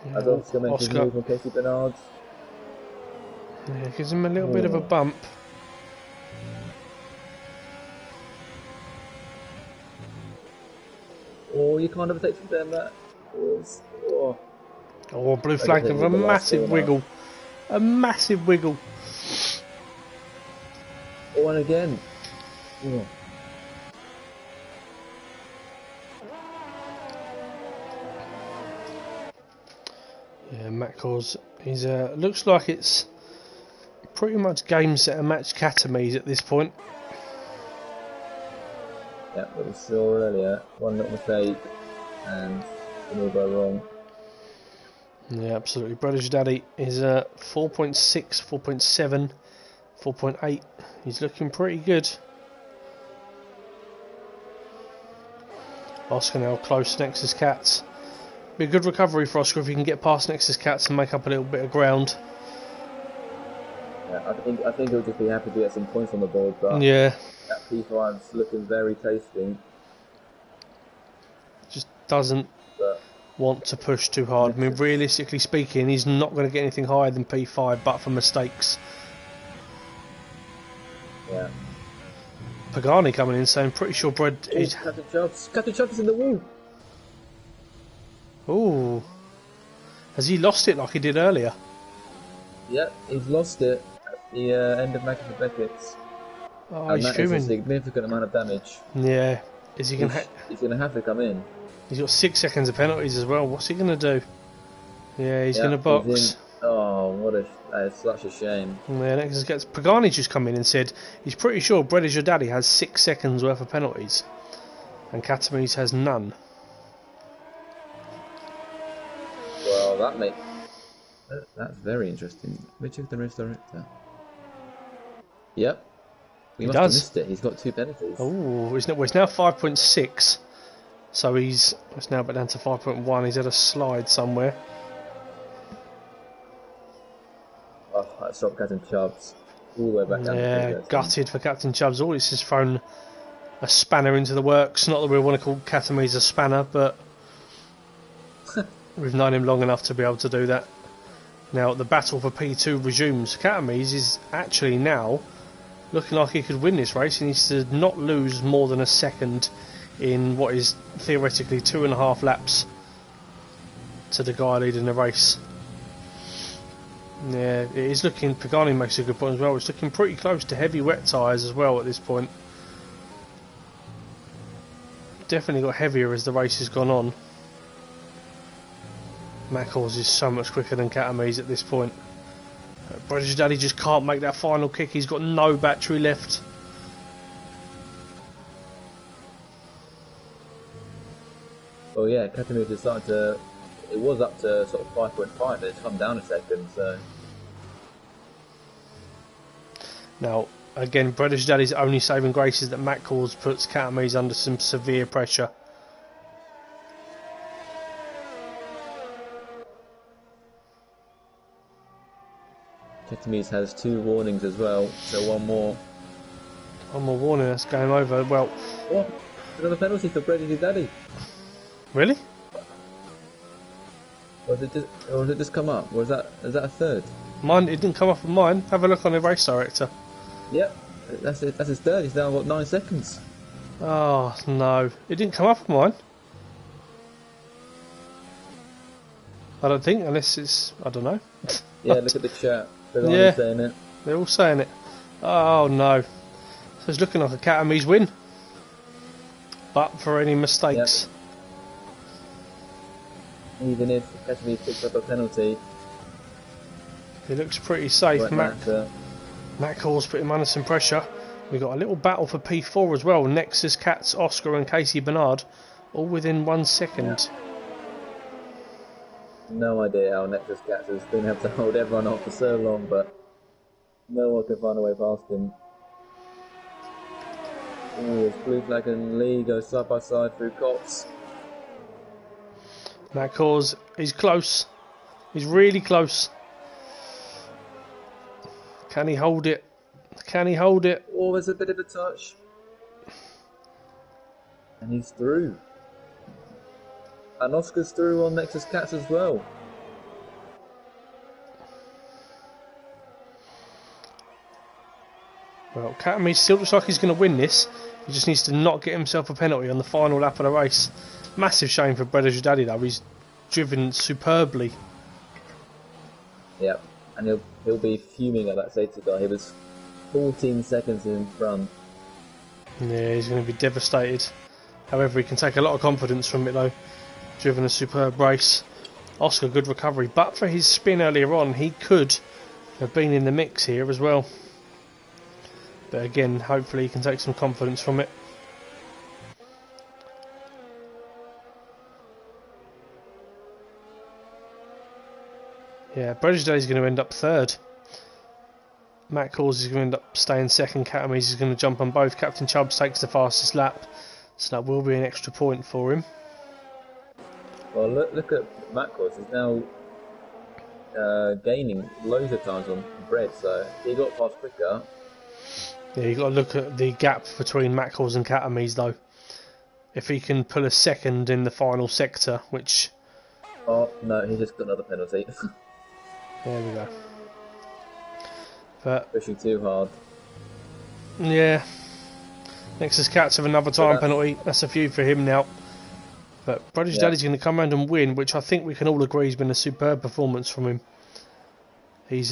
Yeah, As Oscar makes his move on Casey Bernard. Yeah, gives him a little bit of a bump. Oh, you can't overtake from there, Matt. Oh, blue flag with a massive wiggle. A massive wiggle. Oh, and again. Oh. Yeah, Matt Cause, he's looks like it's pretty much game set and match Catamies at this point. Yeah, but we saw earlier, one little mistake and it will go wrong. Yeah, absolutely. Brother's Daddy is 4.6, 4.7, 4.8. He's looking pretty good. Oscar now close Nexus Cats. Be a good recovery for Oscar if he can get past Nexus Cats and make up a little bit of ground. Yeah, I think he'll just be happy to get some points on the board, but yeah, that P5's looking very tasty. Just doesn't want to push too hard. I mean, realistically speaking, he's not going to get anything higher than P5 but for mistakes. Yeah. Pagani coming in saying pretty sure Bread is... Captain Chubbs is in the wall. Ooh. Has he lost it like he did earlier? Yep, he's lost it at the end of Magnus Beckett's. Oh, and he's that is a fuming. significant amount of damage. Yeah. Is he going to... He's going to have to come in. He's got 6 seconds of penalties as well. What's he going to do? Yeah, he's going to box. Oh, that is such a shame. Yeah, next gets Pagani just come in and said he's pretty sure Bread is Your Daddy has 6 seconds worth of penalties, and Catamies has none. Well, that's very interesting. Which is the race director? Yep. He must have missed it. He's got 2 penalties. Oh, it's now 5.6. So it's now back down to 5.1. He's had a slide somewhere. Oh, that shot Captain Chubbs all the way back down. Yeah, gutted for Captain Chubbs. All it's just thrown a spanner into the works. Not that we want to call Catamies a spanner, but we've known him long enough to be able to do that. Now the battle for P2 resumes. Catamies is actually now looking like he could win this race. He needs to not lose more than a second in what is theoretically 2.5 laps to the guy leading the race. Yeah, it is looking... Pagani makes a good point as well. It's looking pretty close to heavy wet tyres as well at this point. Definitely got heavier as the race has gone on. Mackles is so much quicker than Catamies at this point. Brother's Daddy just can't make that final kick. He's got no battery left. Well, yeah, Catamies is starting to... It was up to sort of 5.5, but it's come down a second, so... Now, again, Brother's Daddy's only saving grace is that Matt Calls puts Catamies under some severe pressure. Ketamis has 2 warnings as well, so one more. One more warning, that's game over. Well, Oh, another penalty for Brady Daddy. really? Or did it just come up? Is that a third? Mine, it didn't come up on mine. Have a look on the race director. Yep, that's it. That's his third. He's now got 9 seconds. Oh no, it didn't come up on mine. I don't think, unless it's, I don't know. Yeah, look at the chat. They're Yeah. all saying it. They're all saying it. Oh no. So it's looking like a Katamis win. But for any mistakes. Yep. Even if Ketamis picks up a penalty, It looks pretty safe. won't matter. Matt Cole's putting him under some pressure. We've got a little battle for P4 as well. Nexus, Katz, Oscar and Casey Bernard. All within 1 second. Yeah. No idea how Nexus Cats has been able to hold everyone off for so long, but no one can find a way past him. Oh, it's Blue Flag and Lee go side by side through Cops. Matt Cole's, he's close. He's really close. Can he hold it? Can he hold it? Oh, there's a bit of a touch. And he's through. And Oscar's through on Nexus Cats as well. Well, Katami still looks like he's going to win this. He just needs to not get himself a penalty on the final lap of the race. Massive shame for Breda Daddy though. He's driven superbly. Yep. And he'll be fuming at that safety car. He was 14 seconds in front. Yeah, he's going to be devastated. However, he can take a lot of confidence from it though. Driven a superb race. Oscar, good recovery. But for his spin earlier on, he could have been in the mix here as well. But again, hopefully he can take some confidence from it. Yeah, British Day is going to end up third. Matt Cause is going to end up staying second. Katamis is going to jump on both. Captain Chubbs takes the fastest lap, so that will be an extra point for him. Well, look at Matt Course. He's now gaining loads of times on Bread, so he got past quicker. Yeah, you've got to look at the gap between Matt Cause and Katamis though. If he can pull a second in the final sector, which... Oh, no, he just got another penalty. There we go. But Pushing too hard. yeah, Nexus Cats have another time penalty. That's a few for him now. But British Daddy's going to come round and win, which I think we can all agree has been a superb performance from him. He's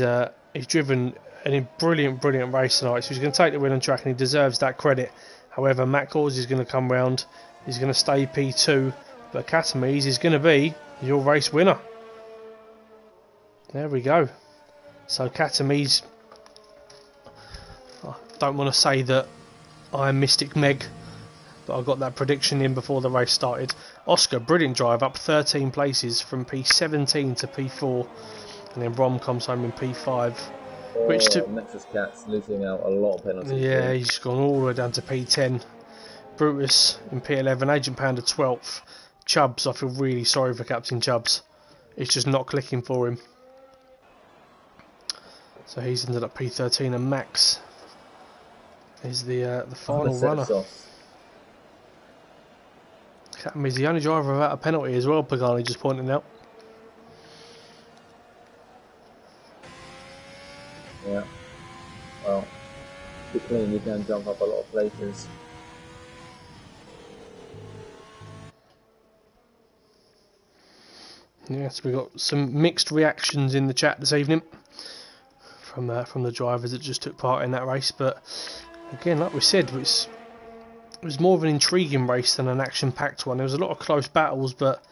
driven a brilliant race tonight, so he's going to take the win on track and he deserves that credit. However, Matt Cause is going to come round. He's going to stay P2, but Katamis is going to be your race winner. There we go. So Katamis, I don't want to say that I'm Mystic Meg, but I got that prediction in before the race started. Oscar, brilliant drive, up 13 places from P17 to P4, and then Rom comes home in P5. Which to Nexus Cats losing out a lot of penalties. Yeah, he's gone all the way down to P10. Brutus in P11, Agent Panda 12th. Chubbs, I feel really sorry for Captain Chubbs. It's just not clicking for him. So he's ended up P13, and Max is the final runner. Captain is the only driver without a penalty as well, Pagani just pointing out. Yeah. Well, if you're clean, you can jump up a lot of places. Yes, we got some mixed reactions in the chat this evening from the drivers that just took part in that race. But again, like we said, it was more of an intriguing race than an action-packed one. There was a lot of close battles, but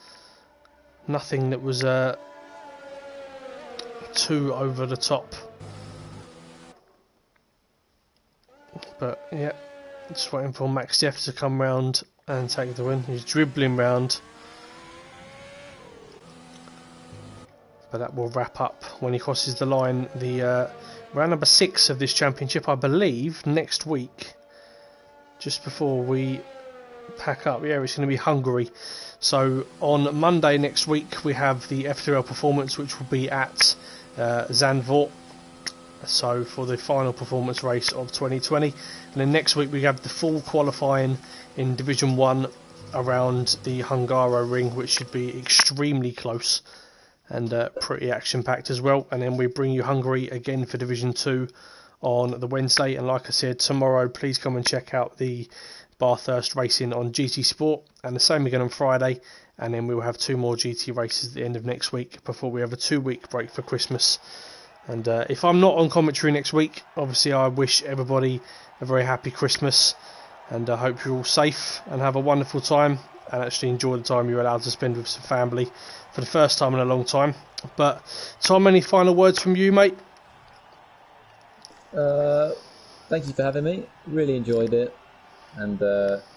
nothing that was too over the top. But yeah, just waiting for Max Jeff to come round and take the win. He's dribbling round. But that will wrap up when he crosses the line. The round number 6 of this championship, I believe, next week, just before we pack up. Yeah, it's going to be Hungary. So on Monday next week, we have the FTRL performance, which will be at Zandvoort. So for the final performance race of 2020, and then next week we have the full qualifying in Division 1 around the Hungaro ring, which should be extremely close and pretty action packed as well. And then we bring you Hungary again for Division 2 on the Wednesday. And like I said, tomorrow please come and check out the Bathurst racing on GT Sport, and the same again on Friday. And then we will have 2 more GT races at the end of next week before we have a 2-week break for Christmas. And if I'm not on commentary next week, obviously I wish everybody a very happy Christmas, and I hope you're all safe and have a wonderful time and actually enjoy the time you're allowed to spend with some family for the first time in a long time. But Tom, any final words from you, mate? Thank you for having me. Really enjoyed it, and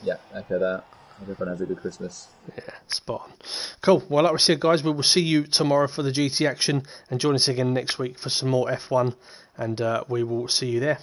yeah, echo that. Hope everyone has a good Christmas. Yeah, spot on. Cool. Well, like we said, guys, we will see you tomorrow for the GT action, and join us again next week for some more F1, and we will see you there.